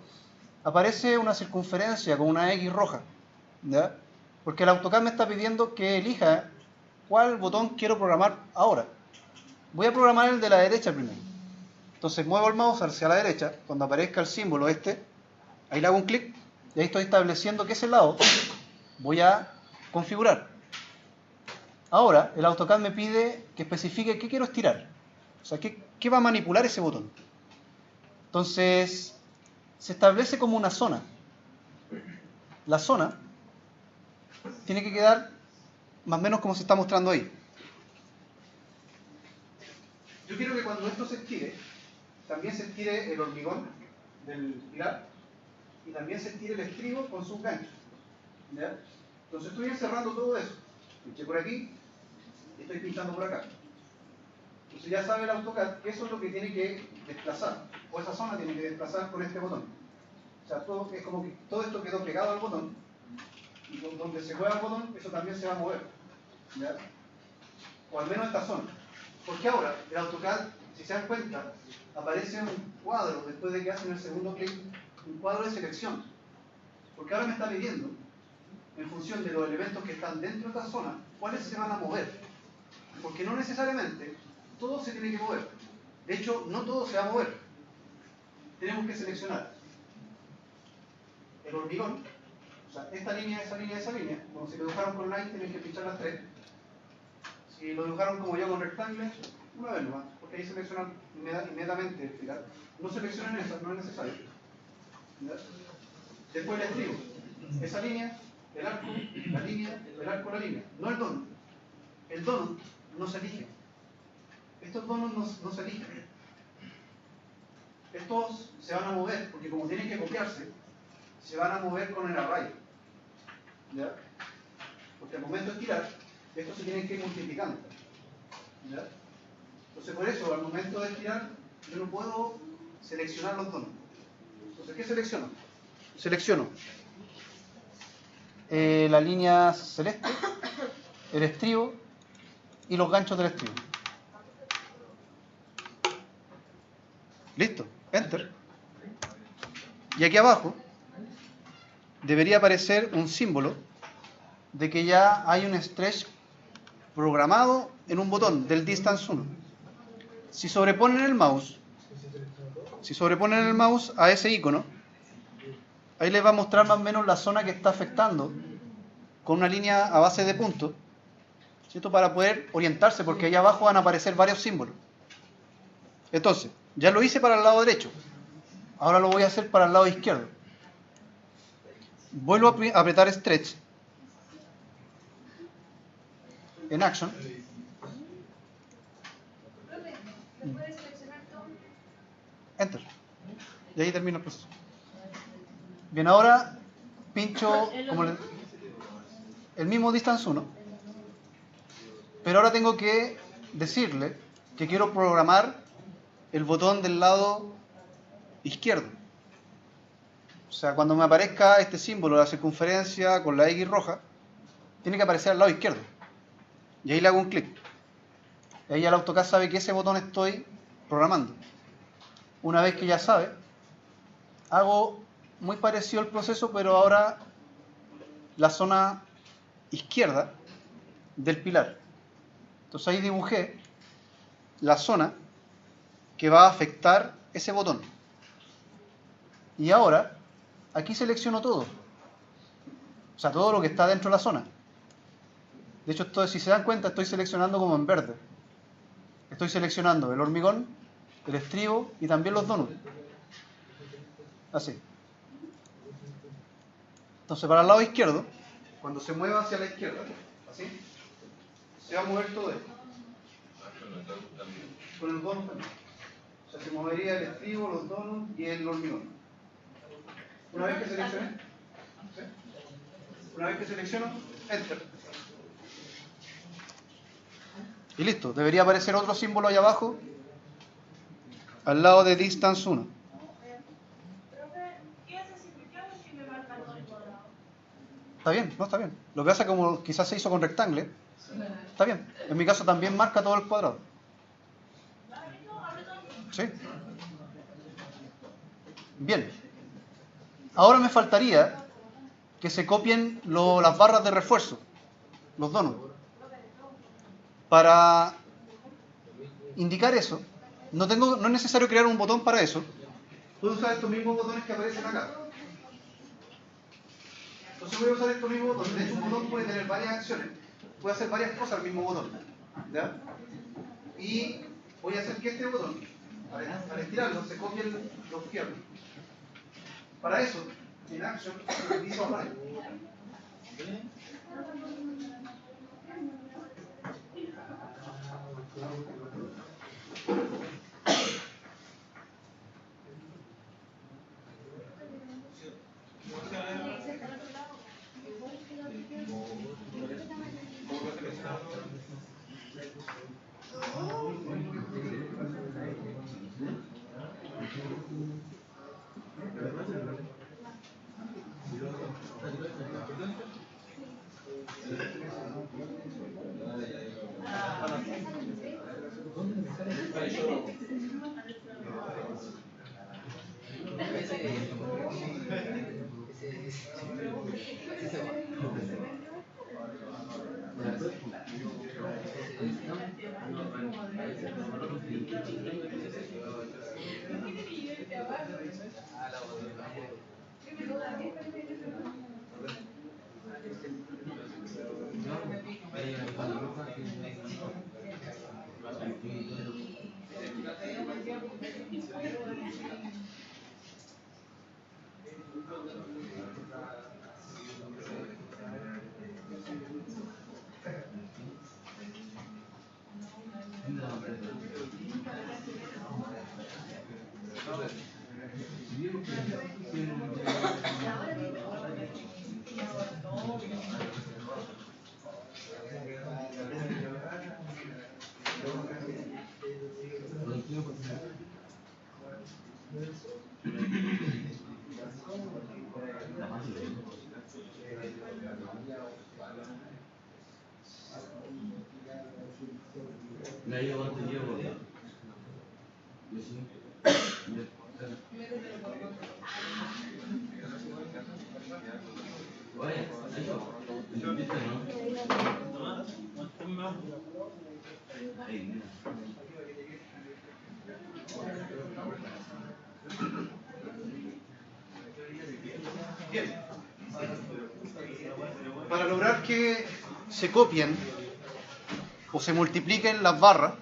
aparece una circunferencia con una X roja, ¿ya? Porque el AutoCAD me está pidiendo que elija cuál botón quiero programar ahora. Voy a programar el de la derecha primero. Entonces muevo el mouse hacia la derecha, cuando aparezca el símbolo este, ahí le hago un clic, y ahí estoy estableciendo que ese lado voy a configurar. Ahora, el AutoCAD me pide que especifique qué quiero estirar. O sea, qué va a manipular ese botón. Entonces, se establece como una zona. La zona tiene que quedar más o menos como se está mostrando ahí. Yo quiero que cuando esto se estire, también se estire el hormigón del pilar y también se estire el estribo con sus ganchos. ¿Ya? Entonces estoy encerrando todo eso. Pinché por aquí y estoy pinchando por acá. Entonces ya sabe el AutoCAD que eso es lo que tiene que desplazar, o esa zona tiene que desplazar con este botón. O sea, todo, es como que todo esto quedó pegado al botón, y donde se mueva el botón, eso también se va a mover. ¿Ya? O al menos esta zona. Porque ahora, el AutoCAD, si se dan cuenta, aparece un cuadro, después de que hacen el segundo clic, un cuadro de selección. Porque ahora me está pidiendo, en función de los elementos que están dentro de esta zona, cuáles se van a mover. Porque no necesariamente todo se tiene que mover. De hecho, no todo se va a mover. Tenemos que seleccionar el hormigón, o sea, esta línea, esa línea, esa línea. Como si lo dibujaron con line, tienen que pinchar las tres. Si lo dibujaron como yo con rectángulos, una vez nomás, porque ahí seleccionan inmediatamente el pilar. No seleccionen esas, no es necesario. ¿Ya? Después el estribo. Esa línea, el arco, la línea, el arco, la línea. No el donut. El donut no se elige. Estos donuts no se eligen. Estos se van a mover, porque como tienen que copiarse, se van a mover con el array. ¿Ya? Porque al momento de tirar, estos se tienen que ir multiplicando. ¿Ya? Entonces por eso, al momento de tirar, yo no puedo seleccionar los donuts. Entonces, ¿qué selecciono? Selecciono la línea celeste, el estribo y los ganchos del estribo. Listo, Enter. Y aquí abajo debería aparecer un símbolo de que ya hay un stretch programado en un botón del distance 1. Si sobreponen el mouse a ese icono, ahí les va a mostrar más o menos la zona que está afectando con una línea a base de puntos, ¿cierto? Para poder orientarse, porque ahí abajo van a aparecer varios símbolos. Entonces, ya lo hice para el lado derecho, ahora lo voy a hacer para el lado izquierdo. Vuelvo a apretar Stretch en Action. Enter. Y ahí termina el proceso. Bien, ahora pincho como el mismo distance 1, pero ahora tengo que decirle que quiero programar el botón del lado izquierdo. O sea, cuando me aparezca este símbolo, la circunferencia con la X roja, tiene que aparecer al lado izquierdo. Y ahí le hago un clic. Y ahí el AutoCAD sabe que ese botón estoy programando. Una vez que ya sabe, hago muy parecido al proceso, pero ahora la zona izquierda del pilar. Entonces ahí dibujé la zona que va a afectar ese botón. Y ahora, aquí selecciono todo. O sea, todo lo que está dentro de la zona. De hecho, si se dan cuenta, estoy seleccionando como en verde. Estoy seleccionando el hormigón, el estribo y también los donuts. Así. Entonces, para el lado izquierdo, cuando se mueva hacia la izquierda, así, se va a mover todo esto. Con los donuts también. O sea, se movería el estribo, los donuts y el hormigón. Una vez que seleccioné, ¿Sí? Una vez que selecciono, Enter. Y listo, debería aparecer otro símbolo ahí abajo, al lado de Distance 1.
¿Qué hace si me marca todo el cuadrado?
Está bien, no está bien. Lo que pasa es que como quizás se hizo con rectangle, está bien. En mi caso también marca todo el cuadrado. ¿Sí? Bien. Ahora me faltaría que se copien las barras de refuerzo, los donuts. Para indicar eso, no es necesario crear un botón para eso. Puedo usar estos mismos botones que aparecen acá. Entonces voy a usar estos mismos botones. De hecho, un botón puede tener varias acciones. Puede hacer varias cosas al mismo botón. ¿Ya? Y voy a hacer que este botón, para estirarlo, se copie los fierros. Para eso, en Action, utilizo Array. Bien. Para lograr que se copien o se multipliquen las barras,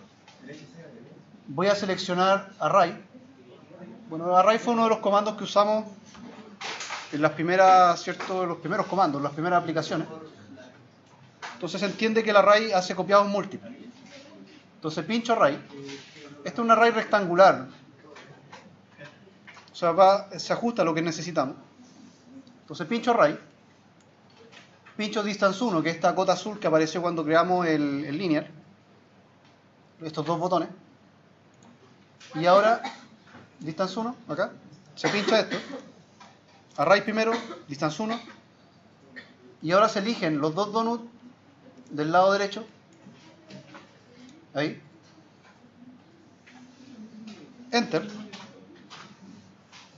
voy a seleccionar Array. Bueno, Array fue uno de los comandos que usamos en las primeras, ¿cierto? Los primeros comandos, las primeras aplicaciones. Entonces se entiende que el array hace copiados múltiples. Entonces pincho array. Este es un array rectangular. O sea, se ajusta a lo que necesitamos. Entonces pincho array. Pincho distance 1, que es esta cota azul que apareció cuando creamos el linear. Estos dos botones. Y ahora, distance 1, acá. Se pincha esto. Array primero, distance 1. Y ahora se eligen los dos donuts del lado derecho. Ahí. Enter.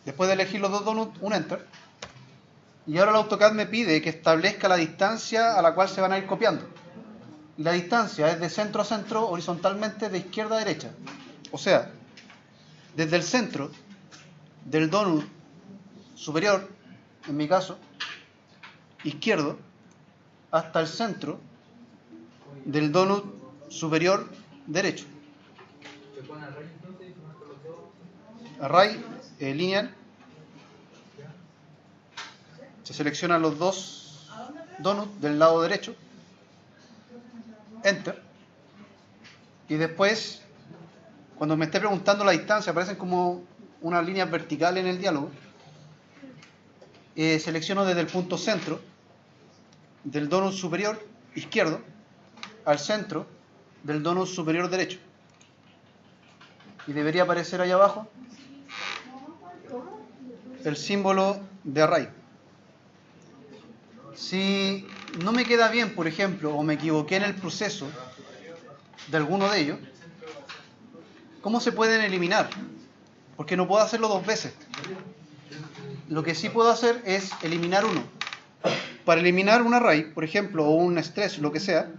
Después de elegir los dos donuts, un Enter. Y ahora el AutoCAD me pide que establezca la distancia a la cual se van a ir copiando. Y la distancia es de centro a centro, horizontalmente, de izquierda a derecha. O sea, desde el centro del donut superior, en mi caso, izquierdo, hasta el centro del donut superior derecho. Array lineal. Se seleccionan los dos donuts del lado derecho. Enter. Y después, cuando me esté preguntando la distancia, aparecen como unas líneas verticales en el diálogo. selecciono desde el punto centro del donut superior izquierdo al centro del donut superior derecho. Y debería aparecer ahí abajo el símbolo de array. Si no me queda bien, por ejemplo, o me equivoqué en el proceso de alguno de ellos, ¿cómo se pueden eliminar? Porque no puedo hacerlo dos veces. Lo que sí puedo hacer es eliminar uno. Para eliminar un array, por ejemplo, o un stretch, lo que sea,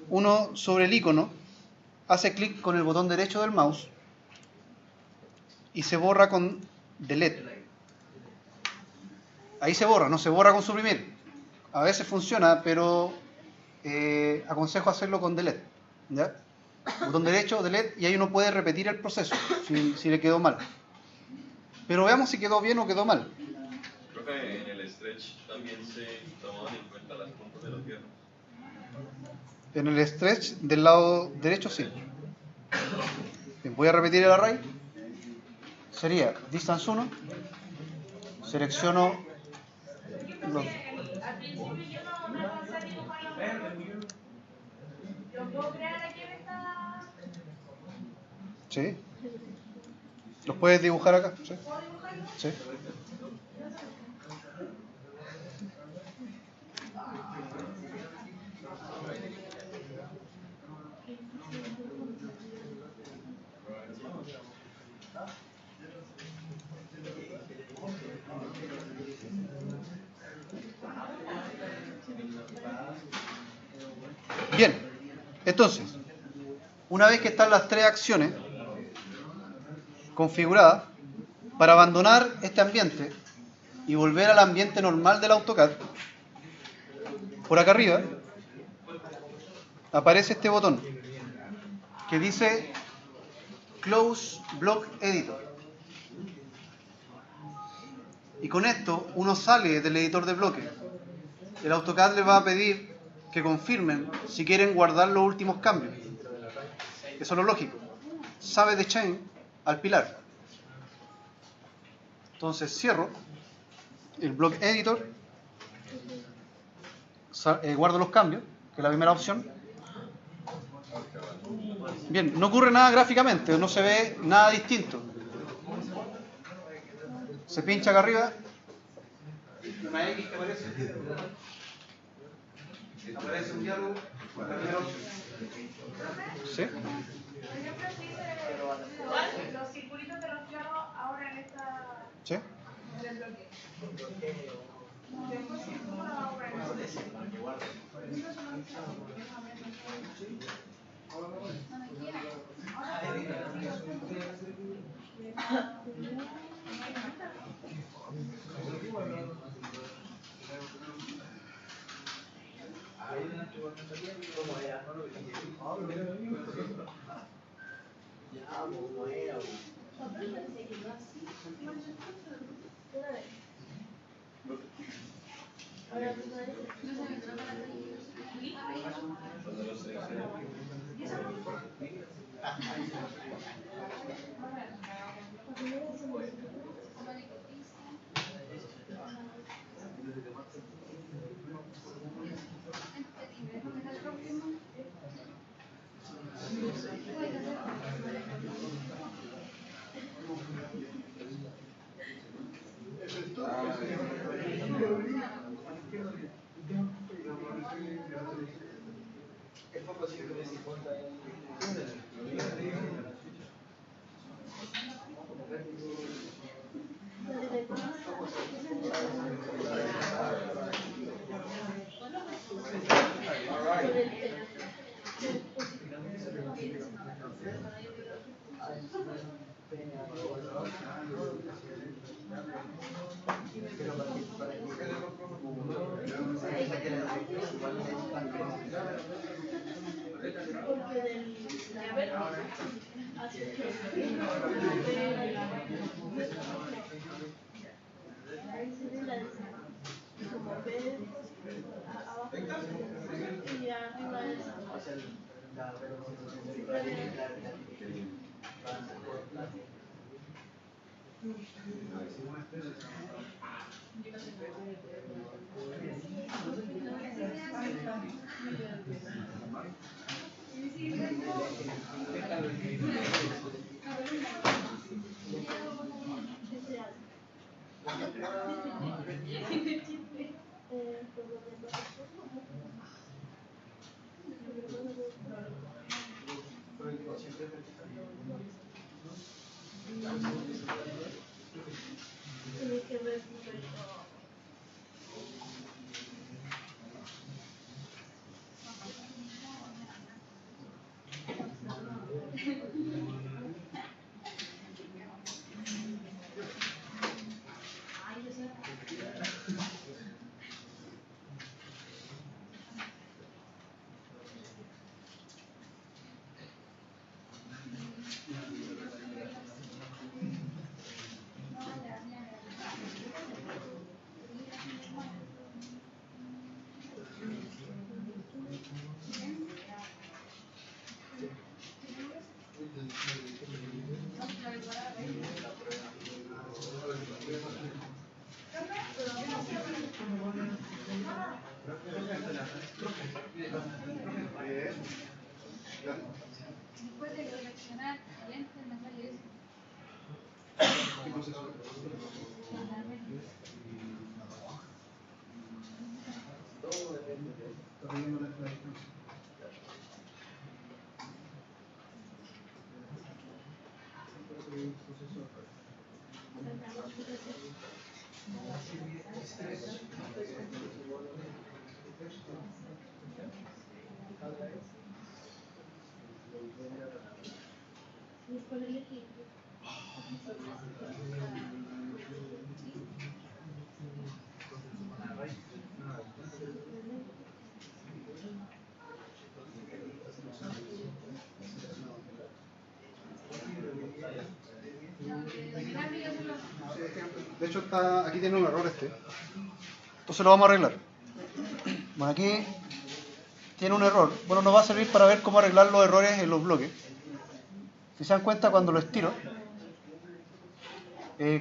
uno sobre el icono hace clic con el botón derecho del mouse y se borra con delete. Ahí se borra, no se borra con suprimir. A veces funciona, pero aconsejo hacerlo con delete. ¿Ya? Botón derecho, delete, y ahí uno puede repetir el proceso si le quedó mal. Pero veamos si quedó bien o quedó mal.
Profe, en el stretch también se toman en cuenta las puntas de los piernas.
En el stretch del lado derecho sí. Bien, voy a repetir el array. Sería distance 1. Selecciono los...
Al principio yo no alcancé a dibujar los modelos. ¿Lo puedo crear aquí en esta?
Sí. ¿Los puedes dibujar acá? Sí.
¿Puedo dibujarlo?
Sí. Bien, entonces, una vez que están las tres acciones configuradas, para abandonar este ambiente y volver al ambiente normal del AutoCAD, por acá arriba aparece este botón que dice Close Block Editor. Y con esto uno sale del editor de bloques. El AutoCAD le va a pedir que confirmen si quieren guardar los últimos cambios. Eso es lo lógico. Sabe de chain al pilar. Entonces cierro el block editor, guardo los cambios, que es la primera opción. Bien, no ocurre nada gráficamente, no se ve nada distinto. Se pincha acá arriba, una X que aparece. Aparece un diálogo, la primera opción. ¿Sí?
Por ejemplo, si hice los circulitos de los claros ahora en esta...
¿Sí?
en el bloque. Después circulo ahora en este.
Después de seleccionar cliente, me sale eso.
De hecho, aquí tiene un error este. Entonces lo vamos a arreglar. Bueno, aquí tiene un error. Bueno, nos va a servir para ver cómo arreglar los errores en los bloques. Si se dan cuenta, cuando lo estiro,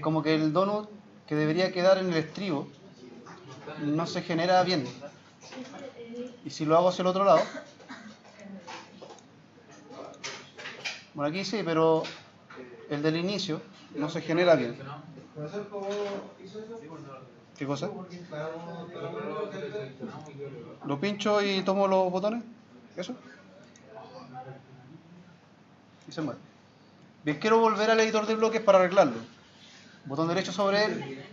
como que el donut que debería quedar en el estribo no se genera bien. Y si lo hago hacia el otro lado, bueno, aquí sí, pero el del inicio no se genera bien. ¿Qué cosa? ¿Lo pincho y tomo los botones? ¿Eso? Y se mueve. Bien, quiero volver al editor de bloques para arreglarlo. Botón derecho sobre él.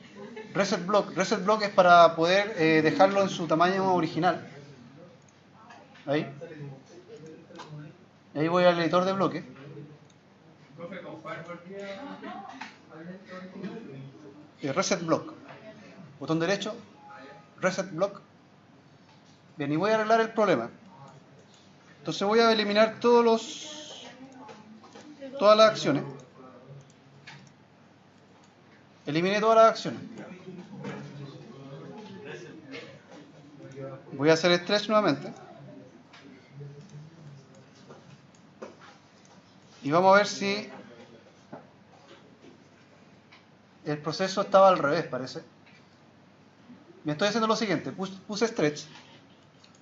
Reset block. Reset block es para poder dejarlo en su tamaño original. Ahí. Y ahí voy al editor de bloques. Reset block. Botón derecho. Reset block. Bien, y voy a arreglar el problema. Entonces voy a eliminar todas las acciones. Eliminé todas las acciones. Voy a hacer stretch nuevamente. Y vamos a ver si el proceso estaba al revés, parece. Me estoy haciendo lo siguiente. Puse stretch.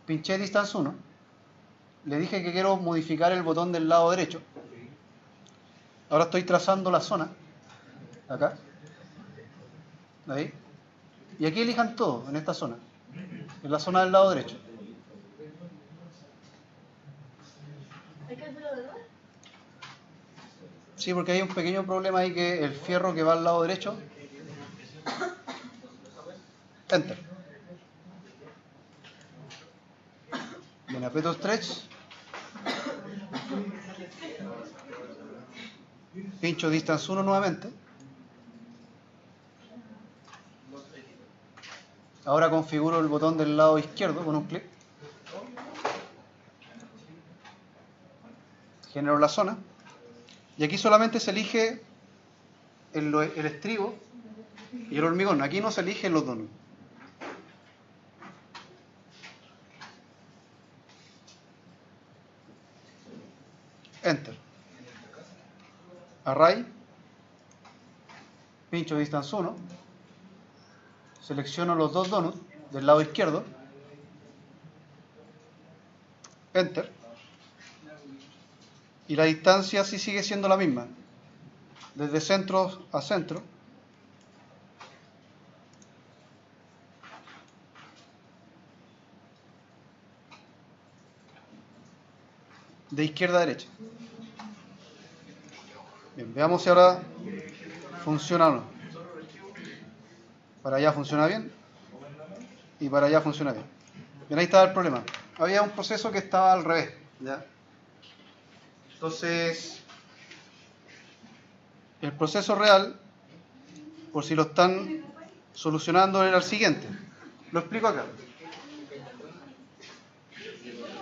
Pinché distance 1. Le dije que quiero modificar el botón del lado derecho. Ahora estoy trazando la zona. Acá. Ahí. Y aquí elijan todo en esta zona. En la zona del lado derecho. Sí, porque hay un pequeño problema ahí que el fierro que va al lado derecho. Enter. Bien, aprieto stretch. Pincho distance 1 nuevamente. Ahora configuro el botón del lado izquierdo con un clic. Genero la zona. Y aquí solamente se elige el estribo y el hormigón. Aquí no se eligen los donuts. Enter. Array. pincho distance 1, selecciono los dos donuts del lado izquierdo, enter, y la distancia sí sigue siendo la misma, desde centro a centro, de izquierda a derecha. Bien, veamos si ahora funciona o no. Para allá funciona bien y para allá funciona bien. Bien, ahí estaba el problema. Había un proceso que estaba al revés, ¿ya? Entonces, el proceso real, por si lo están solucionando, era el siguiente. Lo explico acá.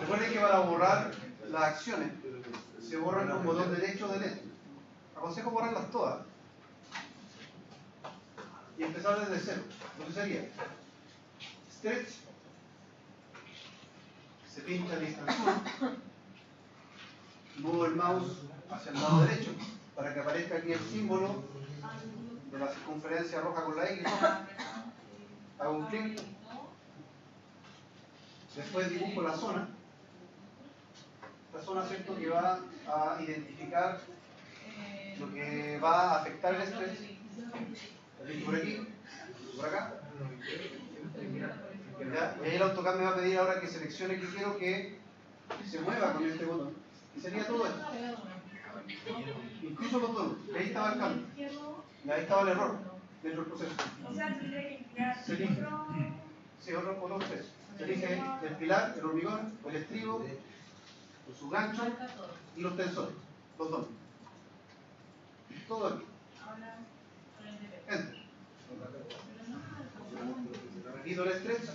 Recuerden que para borrar las acciones se borran con botón derecho o derecho. Aconsejo borrarlas todas y empezar desde cero. Lo que sería stretch, se pincha distance 1, muevo el mouse hacia el lado derecho para que aparezca aquí el símbolo de la circunferencia roja con la X roja. Hago un clic, después dibujo la zona. Esta zona, ¿cierto?, que va a identificar lo que va a afectar el stretch. Por aquí, por acá. ¿Ya? Y ahí el AutoCAD me va a pedir ahora que seleccione que quiero que se mueva con este botón. Y sería todo esto. Incluso los botones. Y ahí estaba el cambio. Y ahí estaba el error dentro del proceso.
O sea, tendría que crear
Se elige. Sí, otro proceso. Se elige el pilar, el hormigón, el estribo, sus ganchos y los tensores. Los dones. Todo aquí. Enter. Repito el stretch.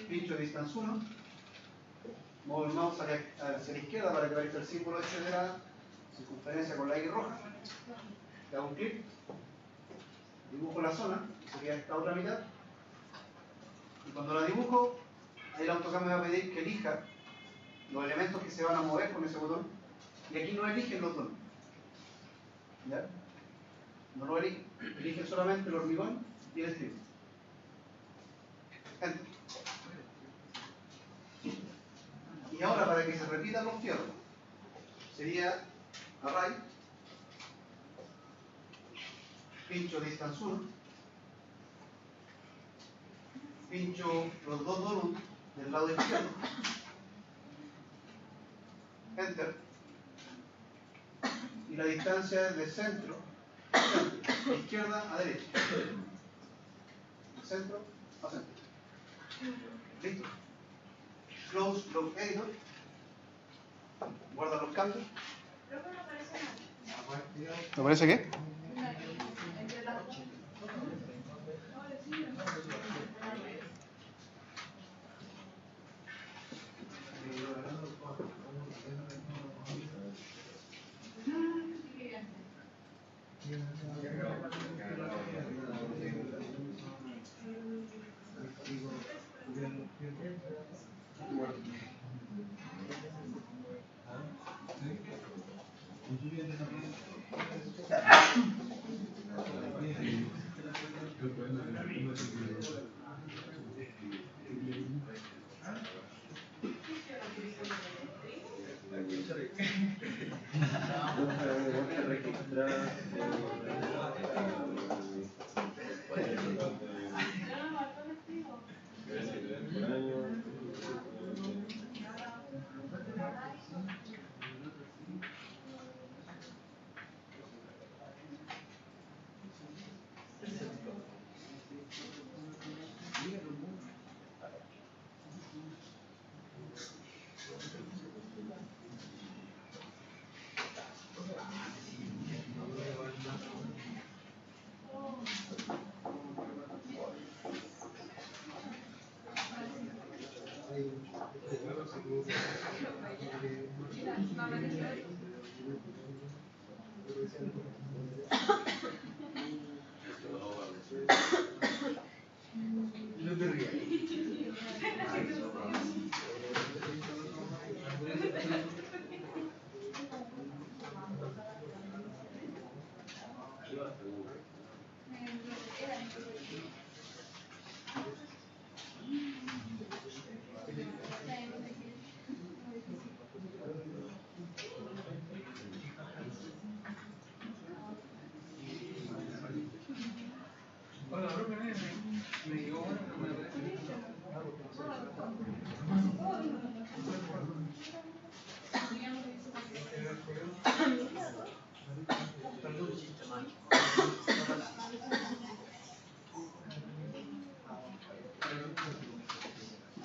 Pincho distance 1. Muevo el mouse hacia la izquierda para que aparezca el símbolo de la circunferencia con la X roja. Le hago un clic. Dibujo la zona, que sería esta otra mitad. Y cuando la dibujo, ahí el AutoCAD me va a pedir que elija los elementos que se van a mover con ese botón. Y aquí no eligen los dones. ¿Ya? No lo eligen. Eligen solamente el hormigón y el estribo. Enter. Y ahora, para que se repitan los fierros, sería array, pincho distance 1, pincho los dos donuts del lado izquierdo, enter, y la distancia es de centro, de izquierda a derecha, de centro a centro. Listo. Close Log Editor, guarda los cambios.
Creo que no aparece nada.
¿Me parece qué?
Entre las dos.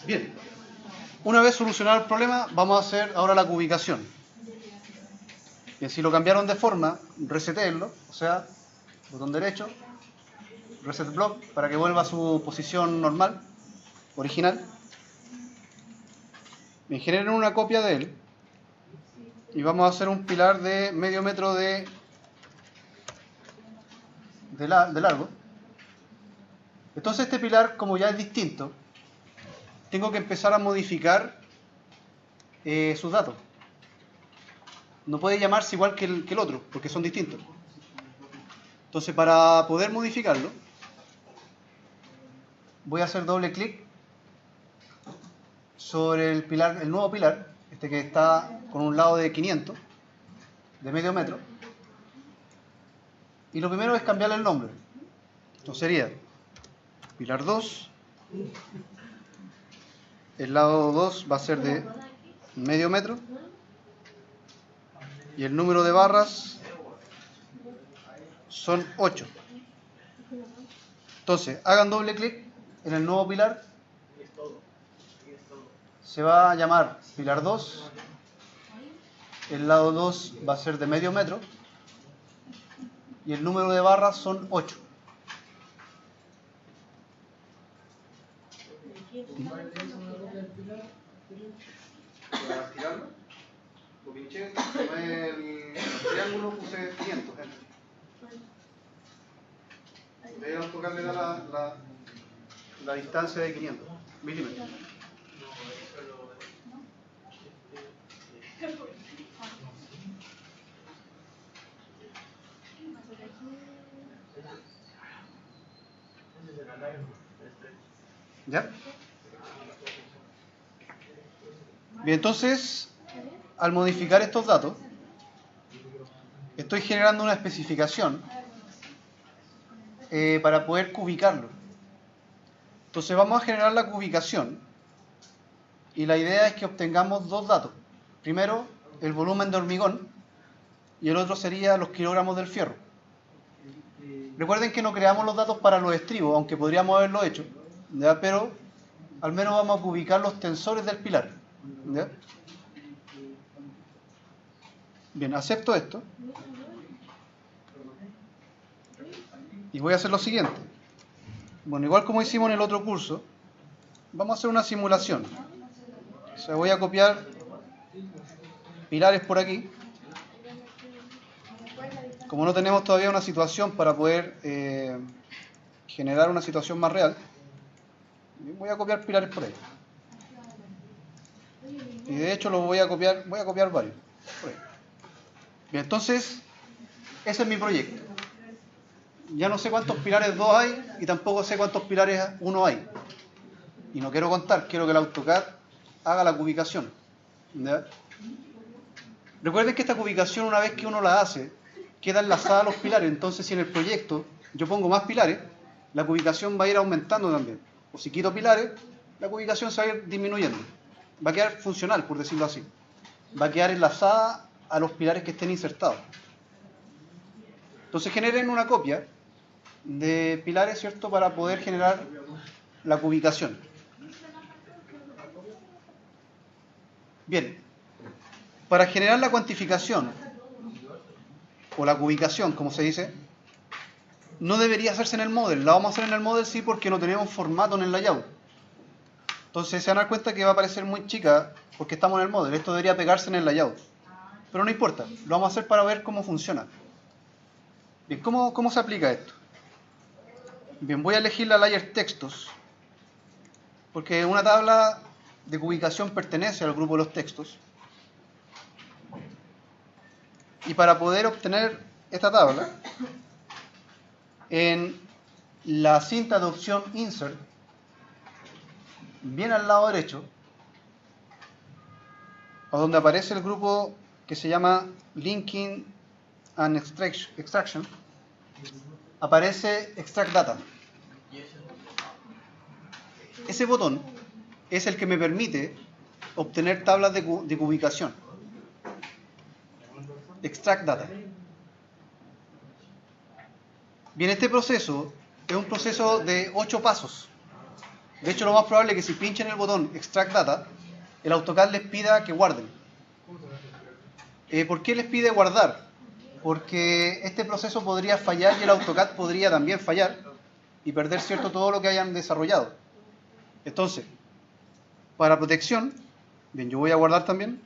Bien, una vez solucionado el problema, vamos a hacer ahora la cubicación. Bien, si lo cambiaron de forma, resetéenlo, o sea, botón derecho, reset block, para que vuelva a su posición normal, original. Bien, generen una copia de él y vamos a hacer un pilar de medio metro de largo. Entonces este pilar, como ya es distinto, tengo que empezar a modificar sus datos. No puede llamarse igual que el otro, porque son distintos. Entonces, para poder modificarlo, voy a hacer doble clic sobre el pilar, el nuevo pilar, este que está con un lado de 500, de medio metro. Y lo primero es cambiarle el nombre. Entonces sería pilar 2. El lado 2 va a ser de medio metro. Y el número de barras son 8. Entonces, hagan doble clic en el nuevo pilar. Se va a llamar pilar 2. El lado 2 va a ser de medio metro. Y el número de barras son 8. Para tirarlo, lo pinché, tomé el triángulo, puse 500. Le voy a tocarle la distancia de 500 milímetros. ¿Ya? Bien, entonces, al modificar estos datos, estoy generando una especificación para poder cubicarlo. Entonces vamos a generar la cubicación y la idea es que obtengamos dos datos. Primero, el volumen de hormigón y el otro sería los kilogramos del fierro. Recuerden que no creamos los datos para los estribos, aunque podríamos haberlo hecho, ¿ya? Pero al menos vamos a cubicar los tensores del pilar, ¿ya? Bien, acepto esto y voy a hacer lo siguiente. Bueno, igual como hicimos en el otro curso, vamos a hacer una simulación. O sea, voy a copiar pilares por aquí. Como no tenemos todavía una situación para poder generar una situación más real, voy a copiar pilares por ahí. Y de hecho voy a copiar varios por ahí. Bien, entonces, ese es mi proyecto. Ya no sé cuántos pilares 2 hay y tampoco sé cuántos pilares 1 hay. Y no quiero contar, quiero que el AutoCAD haga la cubicación. ¿Ya? Recuerden que esta cubicación, una vez que uno la hace, queda enlazada a los pilares. Entonces, si en el proyecto yo pongo más pilares, la cubicación va a ir aumentando también. O si quito pilares, la cubicación se va a ir disminuyendo. Va a quedar funcional, por decirlo así. Va a quedar enlazada a los pilares que estén insertados. Entonces generen una copia de pilares, ¿cierto?, para poder generar la cubicación. Bien, para generar la cuantificación o la cubicación, como se dice, no debería hacerse en el model. La vamos a hacer en el model sí, porque no tenemos formato en el layout. Entonces se van a dar cuenta que va a parecer muy chica porque estamos en el model. Esto debería pegarse en el layout. Pero no importa, lo vamos a hacer para ver cómo funciona. Bien, ¿cómo se aplica esto? Bien, voy a elegir la layer textos, porque una tabla de cubicación pertenece al grupo de los textos. Y para poder obtener esta tabla, en la cinta de opción Insert, bien al lado derecho, o donde aparece el grupo que se llama Linking and Extraction, aparece Extract Data. Ese botón es el que me permite obtener tablas de cubicación. Extract Data. Bien, este proceso es un proceso de 8 pasos. De hecho, lo más probable es que si pinchen el botón Extract Data, el AutoCAD les pida que guarden. ¿Por qué les pide guardar? Porque este proceso podría fallar y el AutoCAD podría también fallar y perder todo lo que hayan desarrollado. Entonces, para protección, bien, yo voy a guardar también.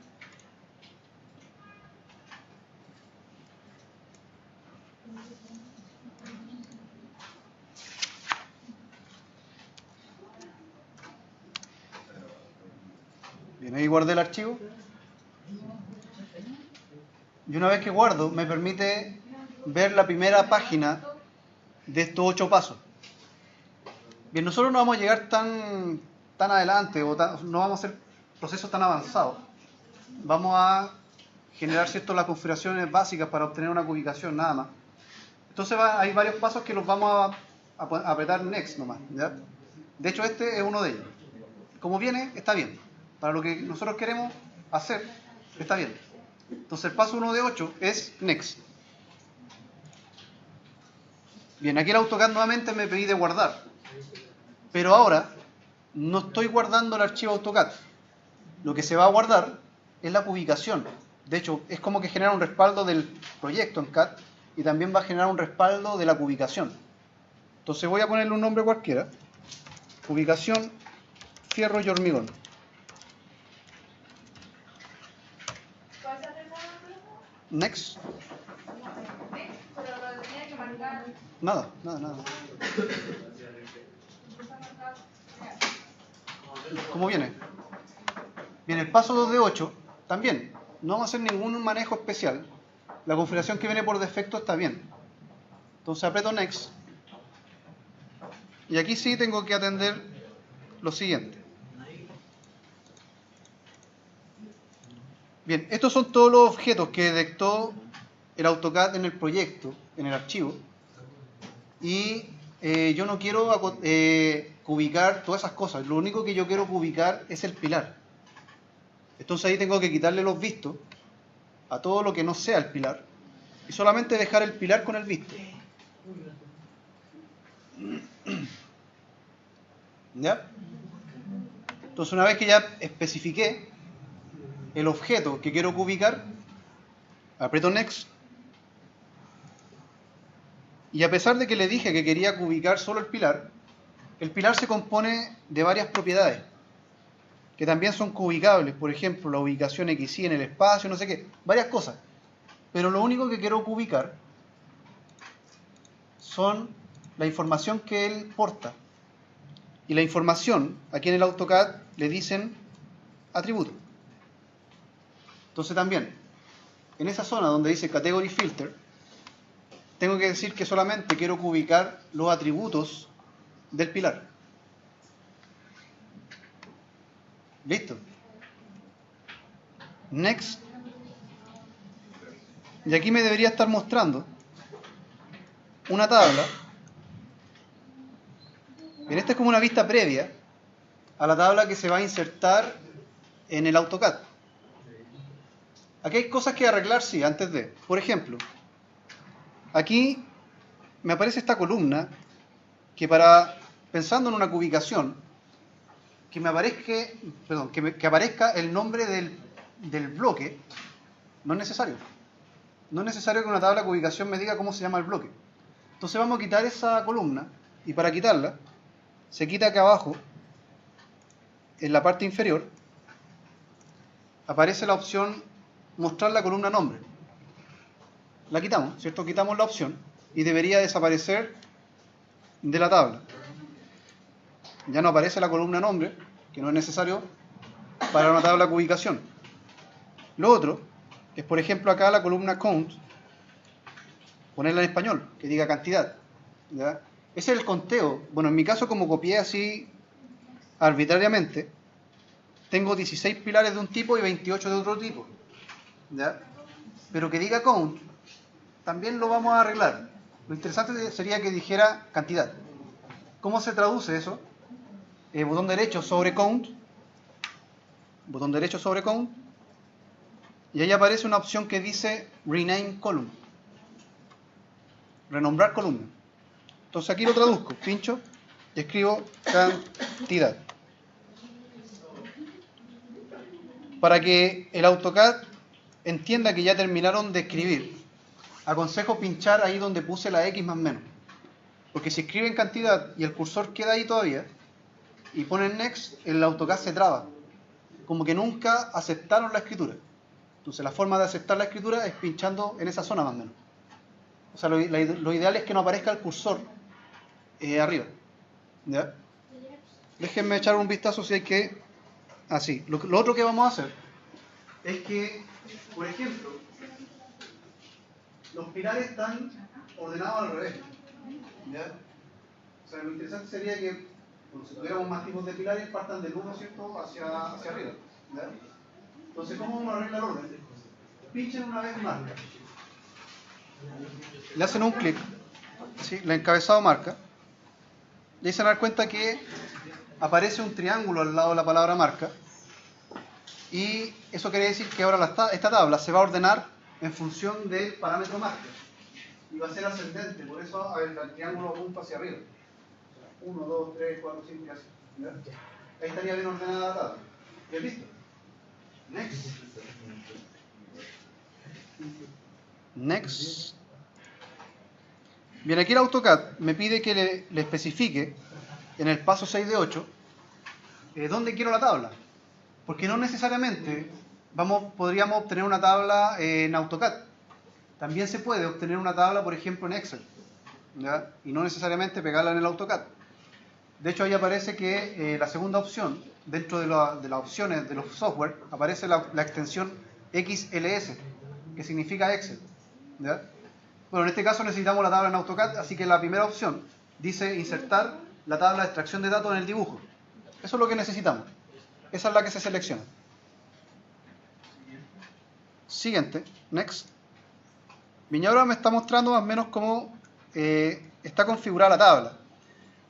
Bien, ahí guardé el archivo. Y una vez que guardo, me permite ver la primera página de estos 8 pasos. Bien, nosotros no vamos a llegar tan adelante o no vamos a hacer procesos tan avanzados. Vamos a generar las configuraciones básicas para obtener una cubicación, nada más. Entonces hay varios pasos que los vamos a apretar Next nomás, ¿ya? De hecho, este es uno de ellos. Como viene, está bien. Para lo que nosotros queremos hacer, está bien. Entonces el paso 1 de 8 es Next. Bien, aquí el AutoCAD nuevamente me pide guardar. Pero ahora no estoy guardando el archivo AutoCAD. Lo que se va a guardar es la cubicación. De hecho, es como que genera un respaldo del proyecto en CAD y también va a generar un respaldo de la cubicación. Entonces voy a ponerle un nombre cualquiera. Cubicación, fierro y hormigón.
¿Cuál se hace con el
Next.
Pero lo tenía que marcar.
Nada. ¿Cómo viene? Bien, el paso 2 de 8, también, no vamos a hacer ningún manejo especial. La configuración que viene por defecto está bien. Entonces aprieto Next. Y aquí sí tengo que atender lo siguiente. Bien, estos son todos los objetos que detectó el AutoCAD en el proyecto, en el archivo. Y yo no quiero cubicar todas esas cosas. Lo único que yo quiero cubicar es el pilar. Entonces ahí tengo que quitarle los vistos a todo lo que no sea el pilar y solamente dejar el pilar con el visto. ¿Ya? Entonces una vez que ya especifiqué el objeto que quiero cubicar, aprieto Next. Y a pesar de que le dije que quería cubicar solo el pilar se compone de varias propiedades que también son cubicables. Por ejemplo, la ubicación XY en el espacio, no sé qué, varias cosas. Pero lo único que quiero cubicar son la información que él porta. Y la información, aquí en el AutoCAD, le dicen atributo. Entonces también, en esa zona donde dice Category Filter, tengo que decir que solamente quiero cubicar los atributos del pilar. ¿Listo? Next. Y aquí me debería estar mostrando una tabla. Bien, esta es como una vista previa a la tabla que se va a insertar en el AutoCAD. Aquí hay cosas que arreglar, sí, antes de. Por ejemplo, aquí me aparece esta columna que pensando en una cubicación, que aparezca el nombre del bloque, no es necesario. No es necesario que una tabla de ubicación me diga cómo se llama el bloque. Entonces vamos a quitar esa columna, y para quitarla, se quita acá abajo, en la parte inferior, aparece la opción mostrar la columna nombre. La quitamos, ¿cierto? Quitamos la opción y debería desaparecer de la tabla. Ya no aparece la columna nombre, que no es necesario para una tabla de ubicación. Lo otro es, por ejemplo, acá la columna count, ponerla en español, que diga cantidad. ¿Ya? Ese es el conteo. Bueno, en mi caso, como copié así arbitrariamente, tengo 16 pilares de un tipo y 28 de otro tipo. ¿Ya? Pero que diga count, también lo vamos a arreglar. Lo interesante sería que dijera cantidad. ¿Cómo se traduce eso? Botón derecho sobre count, botón derecho sobre count, y ahí aparece una opción que dice rename column, renombrar columna. Entonces aquí lo traduzco, pincho y escribo cantidad. Para que el AutoCAD entienda que ya terminaron de escribir, aconsejo pinchar ahí donde puse la X más menos. Porque si escriben cantidad y el cursor queda ahí todavía, y ponen next, el AutoCAD se traba. Como que nunca aceptaron la escritura. Entonces la forma de aceptar la escritura es pinchando en esa zona más o menos. O sea, lo ideal es que no aparezca el cursor arriba. ¿Ya? Déjenme echar un vistazo si hay que... Así. Lo otro que vamos a hacer es que, por ejemplo, los pilares están ordenados al revés. ¿Ya? O sea, lo interesante sería que, bueno, si tuviéramos más tipos de pilares, partan del 1, ¿cierto?, hacia arriba. ¿Ya? Entonces, ¿cómo vamos a arreglar el orden? Pinchen una vez marca. Le hacen un clic, ¿sí? El encabezado marca. Y ahí se dan cuenta que aparece un triángulo al lado de la palabra marca. Y eso quiere decir que ahora esta tabla se va a ordenar en función del parámetro marca. Y va a ser ascendente, por eso el triángulo apunta hacia arriba. 1, 2, 3, 4, 5 y así. ¿Ya? Ahí estaría bien ordenada la tabla. ¿Ya listo? Next. Next. Bien, aquí el AutoCAD me pide que le especifique en el paso 6 de 8 dónde quiero la tabla. Porque no necesariamente podríamos obtener una tabla en AutoCAD. También se puede obtener una tabla, por ejemplo, en Excel. ¿Ya? Y no necesariamente pegarla en el AutoCAD. De hecho, ahí aparece que la segunda opción, dentro de las opciones de los software, aparece la extensión XLS, que significa Excel. ¿Ya? Bueno, en este caso necesitamos la tabla en AutoCAD, así que la primera opción dice insertar la tabla de extracción de datos en el dibujo. Eso es lo que necesitamos. Esa es la que se selecciona. Siguiente, next. Bien, y ahora me está mostrando más o menos cómo está configurada la tabla.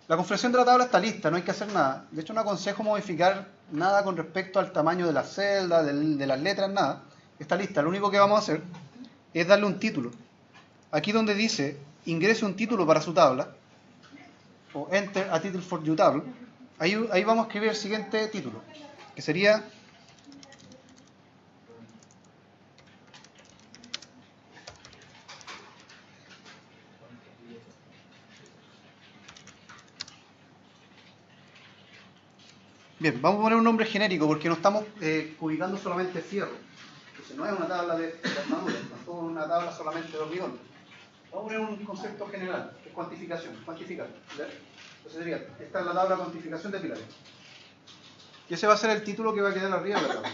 La configuración de la tabla está lista, no hay que hacer nada. De hecho, no aconsejo modificar nada con respecto al tamaño de las celdas, de las letras, nada. Está lista. Lo único que vamos a hacer es darle un título. Aquí donde dice ingrese un título para su tabla, o enter a title for your table, ahí vamos a escribir el siguiente título, que sería bien, vamos a poner un nombre genérico porque no estamos ubicando solamente fierro. Entonces no es una tabla de armadura, tampoco es una tabla solamente de hormigón. Vamos a poner un concepto general, que es cuantificación, cuantificar. ¿Ya? Entonces sería, esta es la tabla de cuantificación de pilares. Y ese va a ser el título que va a quedar arriba de la tabla.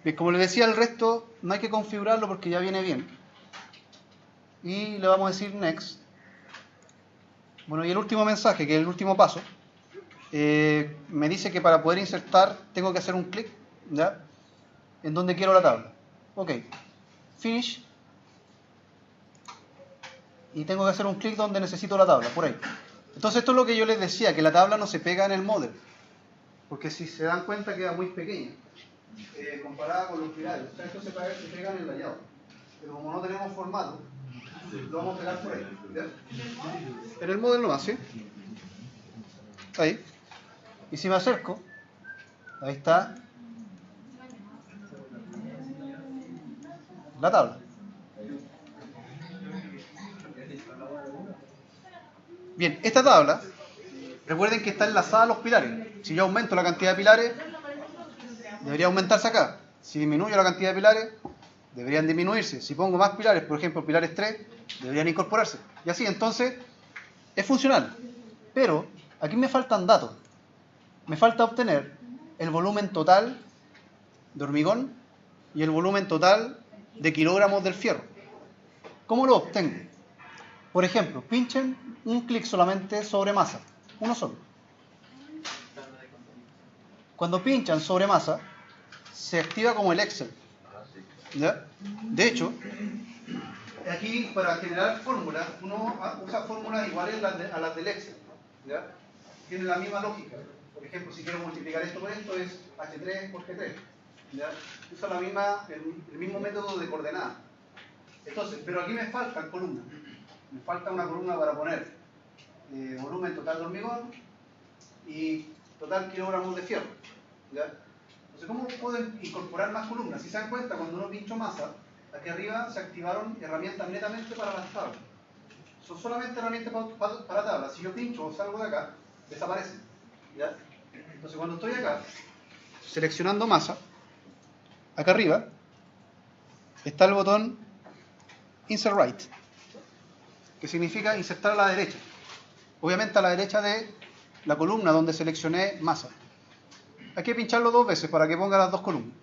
Bien, como les decía, el resto no hay que configurarlo porque ya viene bien. Y le vamos a decir next. Bueno, y el último mensaje, que es el último paso, me dice que para poder insertar tengo que hacer un clic, ¿ya?, en donde quiero la tabla. Ok, finish. Y tengo que hacer un clic donde necesito la tabla, por ahí. Entonces esto es lo que yo les decía, que la tabla no se pega en el model. Porque si se dan cuenta queda muy pequeña, comparada con los pilares. O sea, esto se pega en el layout. Pero como no tenemos formato, lo vamos a pegar por ahí. ¿Ya? En el model nomás, ¿sí? Ahí. Y si me acerco, ahí está la tabla. Bien, esta tabla, recuerden que está enlazada a los pilares. Si yo aumento la cantidad de pilares, debería aumentarse acá. Si disminuyo la cantidad de pilares, deberían disminuirse. Si pongo más pilares, por ejemplo, pilares 3, deberían incorporarse. Y así, entonces, es funcional. Pero aquí me faltan datos. Me falta obtener el volumen total de hormigón y el volumen total de kilogramos del fierro. ¿Cómo lo obtengo? Por ejemplo, pinchen un clic solamente sobre masa, uno solo. Cuando pinchan sobre masa, se activa como el Excel. ¿Ya? De hecho, aquí para generar fórmulas, uno usa fórmulas iguales a las del Excel. ¿Ya? Tiene la misma lógica. Por ejemplo, si quiero multiplicar esto por esto, es H3 por G3. ¿Ya? Usa el mismo método de coordenada. Entonces, pero aquí me faltan columnas. Me falta una columna para poner volumen total de hormigón y total kilogramos de fierro. ¿Ya? Entonces, ¿cómo pueden incorporar más columnas? Si se dan cuenta, cuando uno pinchó masa, aquí arriba se activaron herramientas netamente para las tablas. Son solamente herramientas para tablas. Si yo pincho o salgo de acá, desaparecen. ¿Ya? Entonces, cuando estoy acá, seleccionando masa, acá arriba está el botón Insert Right, que significa insertar a la derecha. Obviamente a la derecha de la columna donde seleccioné masa. Hay que pincharlo 2 veces para que ponga las 2 columnas.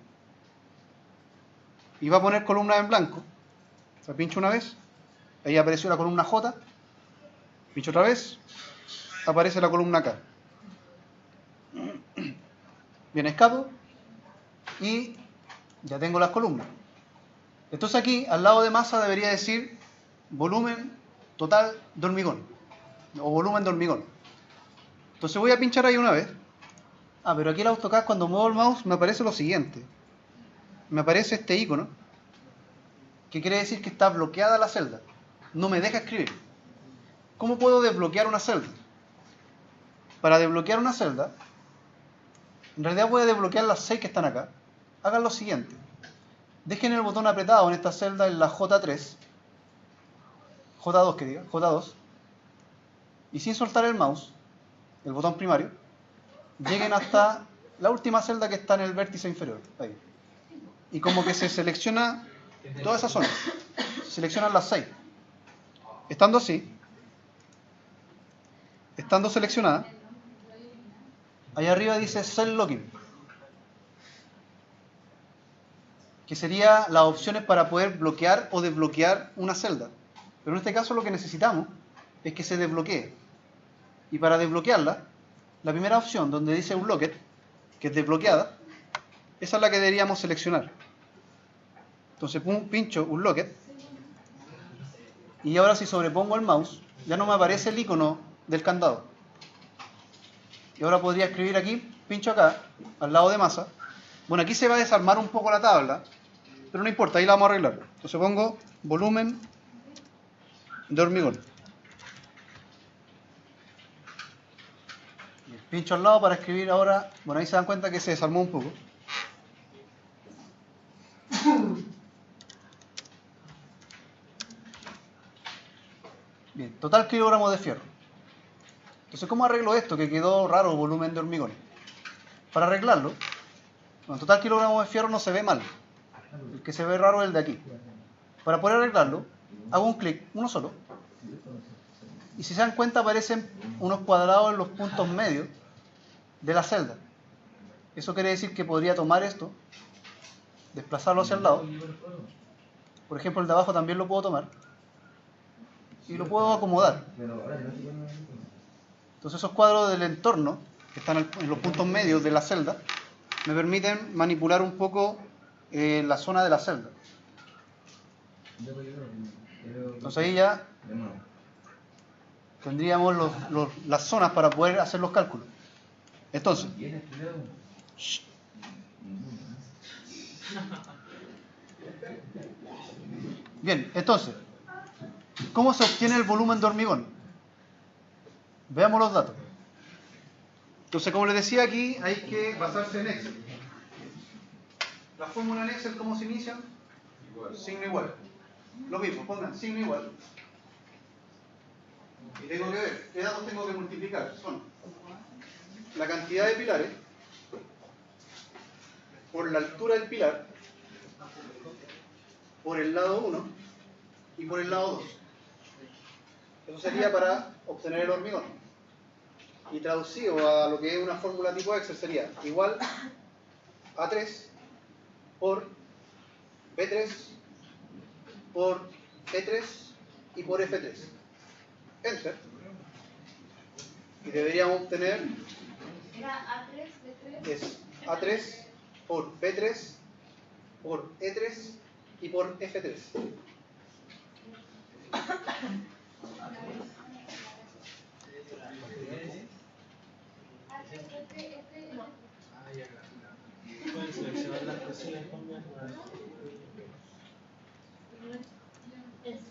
Y va a poner columna en blanco. O sea, pincho una vez, ahí apareció la columna J, pincho otra vez, aparece la columna K. Bien, escapo y ya tengo las columnas. Entonces aquí, al lado de masa, debería decir volumen total de hormigón, o volumen de hormigón. Entonces voy a pinchar ahí una vez. Pero aquí el AutoCAD, cuando muevo el mouse, me aparece lo siguiente. Me aparece este icono, que quiere decir que está bloqueada la celda. No me deja escribir. ¿Cómo puedo desbloquear una celda? Para desbloquear una celda, en realidad voy a desbloquear las 6 que están acá. Hagan lo siguiente. Dejen el botón apretado en esta celda en la J3, J2 que diga, J2, y sin soltar el mouse, el botón primario, lleguen hasta la última celda que está en el vértice inferior. Ahí. Y como que se selecciona toda esa zona. Se seleccionan las 6. Estando así, estando seleccionada, ahí arriba dice Cell Locking, que sería las opciones para poder bloquear o desbloquear una celda. Pero en este caso lo que necesitamos es que se desbloquee. Y para desbloquearla, la primera opción donde dice Unlocked, que es desbloqueada, esa es la que deberíamos seleccionar. Entonces pincho Unlocked y ahora si sobrepongo el mouse, ya no me aparece el icono del candado. Y ahora podría escribir aquí, pincho acá, al lado de masa. Bueno, aquí se va a desarmar un poco la tabla, pero no importa, ahí la vamos a arreglar. Entonces pongo volumen de hormigón. Pincho al lado para escribir ahora. Bueno, ahí se dan cuenta que se desarmó un poco. Bien, total kilogramos de fierro. Entonces, ¿cómo arreglo esto que quedó raro el volumen de hormigón? Para arreglarlo, bueno, total kilogramos de fierro no se ve mal. El que se ve raro es el de aquí. Para poder arreglarlo, hago un clic, uno solo. Y si se dan cuenta aparecen unos cuadrados en los puntos medios de la celda. Eso quiere decir que podría tomar esto, desplazarlo hacia el lado. Por ejemplo, el de abajo también lo puedo tomar. Y lo puedo acomodar. Entonces esos cuadros del entorno, que están en los puntos medios de la celda, me permiten manipular un poco la zona de la celda. Entonces ahí ya tendríamos las zonas para poder hacer los cálculos. Entonces, bien, entonces, ¿cómo se obtiene el volumen de hormigón? Veamos los datos. Entonces, como les decía aquí, hay que basarse en Excel. La fórmula en Excel, ¿cómo se inicia? Signo igual. Lo mismo, pongan signo igual. Y tengo que ver, ¿qué datos tengo que multiplicar? Son la cantidad de pilares por la altura del pilar, por el lado 1 y por el lado 2. Eso sería para obtener el hormigón. Y traducido a lo que es una fórmula tipo Excel sería igual A3 por B3 por E3 y por F3. Enter. Y deberíamos obtener
Era A3, B3.
es A3 por B3 por E3 y por F3.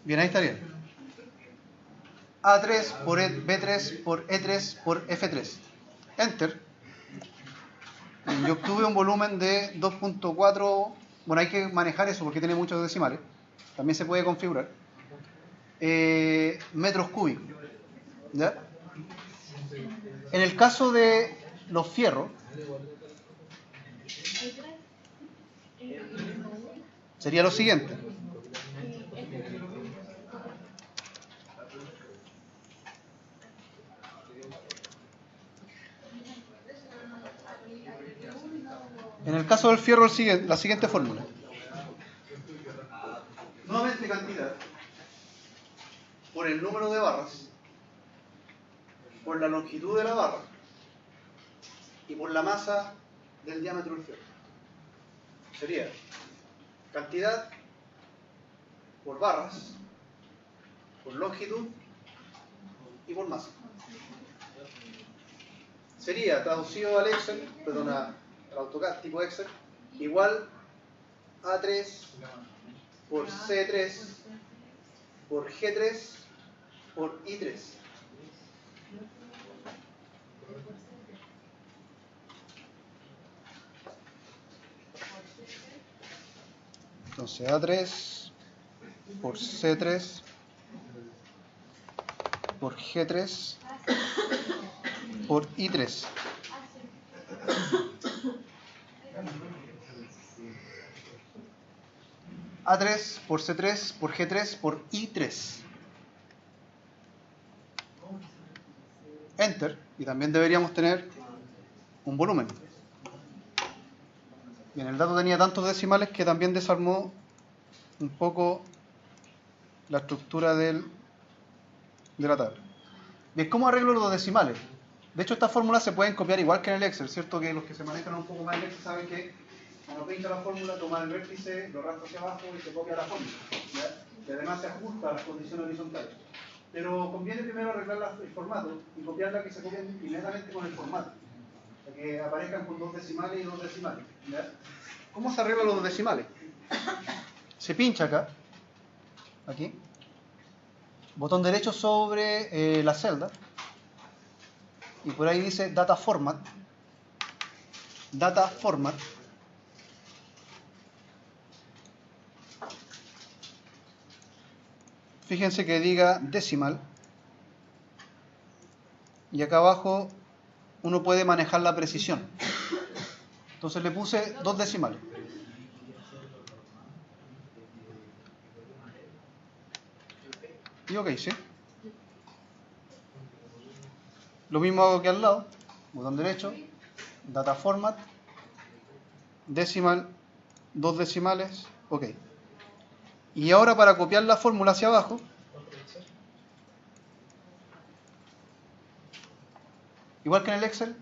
Bien, ahí estaría. A3 por B3 por E3 por F3. Enter. Yo obtuve un volumen de 2.4. Bueno, hay que manejar eso porque tiene muchos decimales. También se puede configurar. Metros cúbicos. ¿Ya? En el caso de los fierros, sería lo siguiente. En el caso del fierro, la siguiente fórmula. Nuevamente cantidad por el número de barras, por la longitud de la barra y por la masa del diámetro del fierro. Sería cantidad por barras, por longitud y por masa. Sería traducido al Excel, perdón, al AutoCAD tipo Excel, igual A3 por C3 por G3 por I3. Entonces A3 por C3 por G3 por I3. A3 por C3 por G3 por I3. Enter. Y también deberíamos tener un volumen. Bien, el dato tenía tantos decimales que también desarmó un poco la estructura de la tabla. Bien, ¿cómo arreglo los decimales? De hecho, estas fórmulas se pueden copiar igual que en el Excel, ¿cierto? Que los que se manejan un poco más en el Excel saben que cuando pincha la fórmula, toma el vértice, lo arrastra hacia abajo y se copia la fórmula, ¿ya? Y además se ajusta a las condiciones horizontales. Pero conviene primero arreglar el formato y copiarla que se copien inmediatamente con el formato, para que aparezcan con 2 decimales y 2 decimales, ¿ya? ¿Cómo se arreglan los decimales? Se pincha acá, aquí, botón derecho sobre la celda, y por ahí dice Data Format. Data Format. Fíjense que diga decimal. Y acá abajo uno puede manejar la precisión. Entonces le puse 2 decimales. Y ok, ¿sí? Lo mismo hago aquí al lado. Botón derecho. Data Format. Decimal. 2 decimales. Ok. Y ahora para copiar la fórmula hacia abajo, igual que en el Excel,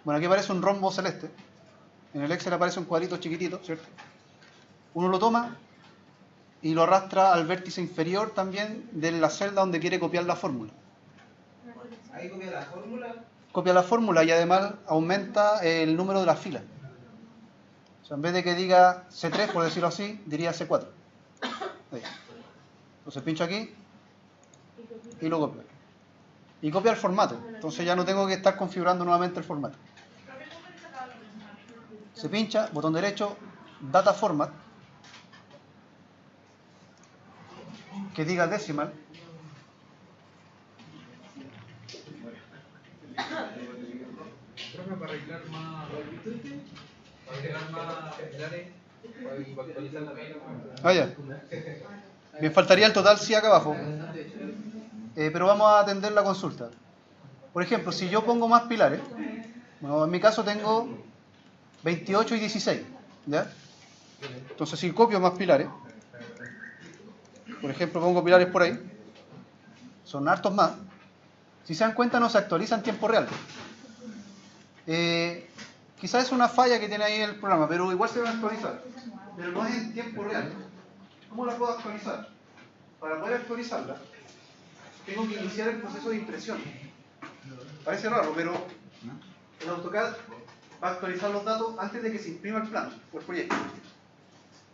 bueno, aquí aparece un rombo celeste, en el Excel aparece un cuadrito chiquitito, ¿cierto? Uno lo toma y lo arrastra al vértice inferior también de la celda donde quiere copiar la fórmula.
Ahí copia la fórmula.
Copia la fórmula y además aumenta el número de las filas. O sea, en vez de que diga C3, por decirlo así, diría C4. Ahí. Entonces pincho aquí y lo copio. Y copia el formato. Entonces ya no tengo que estar configurando nuevamente el formato. Se pincha, botón derecho, Data Format, que diga decimal.
Profe, para arreglar más pilares, para actualizar la pila.
Ah, ya. Bien, faltaría el total sí acá abajo. Pero vamos a atender la consulta. Por ejemplo, si yo pongo más pilares, bueno, en mi caso tengo 28 y 16, ¿ya? Entonces si copio más pilares, por ejemplo pongo pilares por ahí, son hartos más. Si se dan cuenta no se actualiza en tiempo real. Quizás es una falla que tiene ahí el programa, pero igual se va a actualizar. Pero no es en tiempo real. ¿Cómo la puedo actualizar? Para poder actualizarla, tengo que iniciar el proceso de impresión. Parece raro, pero el AutoCAD va a actualizar los datos antes de que se imprima el plano o el proyecto.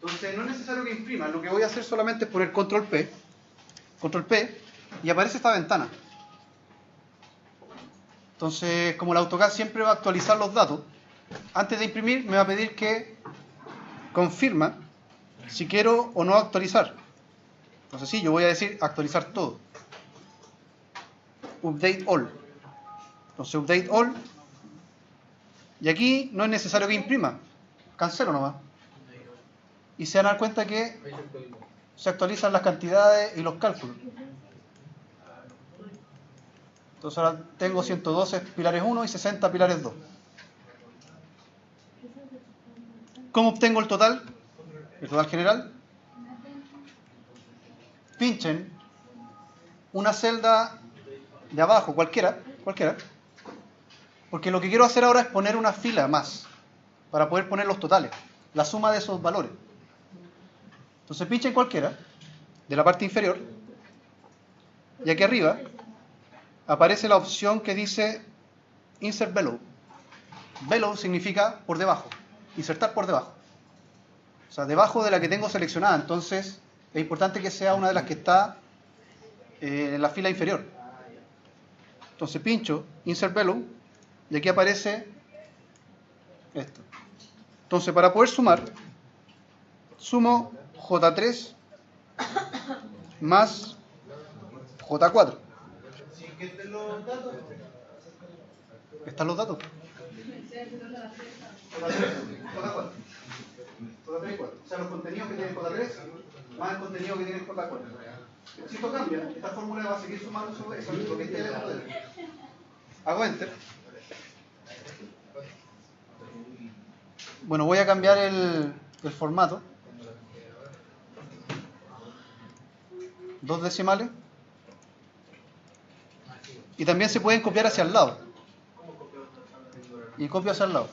Entonces no es necesario que imprima, lo que voy a hacer solamente es poner Control P, y aparece esta ventana. Entonces, como el AutoCAD siempre va a actualizar los datos, antes de imprimir me va a pedir que confirma si quiero o no actualizar. Entonces sí, yo voy a decir actualizar todo. Update all. Entonces update all. Y aquí no es necesario que imprima. Cancelo nomás. Y se van a dar cuenta que
Ahí se actualiza.
se actualizan las cantidades y los cálculos. Entonces ahora tengo 112 pilares 1 y 60 pilares 2. ¿Cómo obtengo el total? El total general. Pinchen una celda de abajo, cualquiera, porque lo que quiero hacer ahora es poner una fila más para poder poner los totales, la suma de esos valores. Entonces pinchen cualquiera de la parte inferior y aquí arriba aparece la opción que dice Insert Below. Below significa por debajo, insertar por debajo. O sea, debajo de la que tengo seleccionada. Entonces es importante que sea una de las que está en la fila inferior. Entonces pincho Insert Below y aquí aparece esto. Entonces para poder sumar, sumo J3 más J4. ¿Están los datos? J4. J3 y 4. O sea, los contenidos que tiene J3 más el contenido que tiene J4. Si esto cambia, esta fórmula va a seguir sumando sobre eso, lo que esté dentro de él. Hago Enter. Bueno, voy a cambiar el formato. 2 decimales. Y también se pueden copiar hacia el lado. Y copio hacia el lado.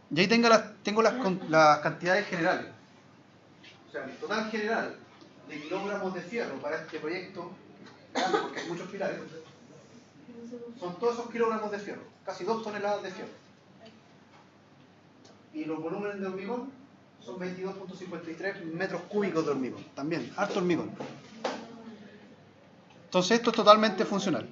Y ahí tengo las cantidades generales. O sea, el total general de kilogramos de fierro para este proyecto, grande porque hay muchos pilares, son todos esos kilogramos de fierro, casi 2 toneladas de fierro. Y los volúmenes de hormigón son 22.53 metros cúbicos de hormigón. También, harto hormigón. Entonces esto es totalmente funcional.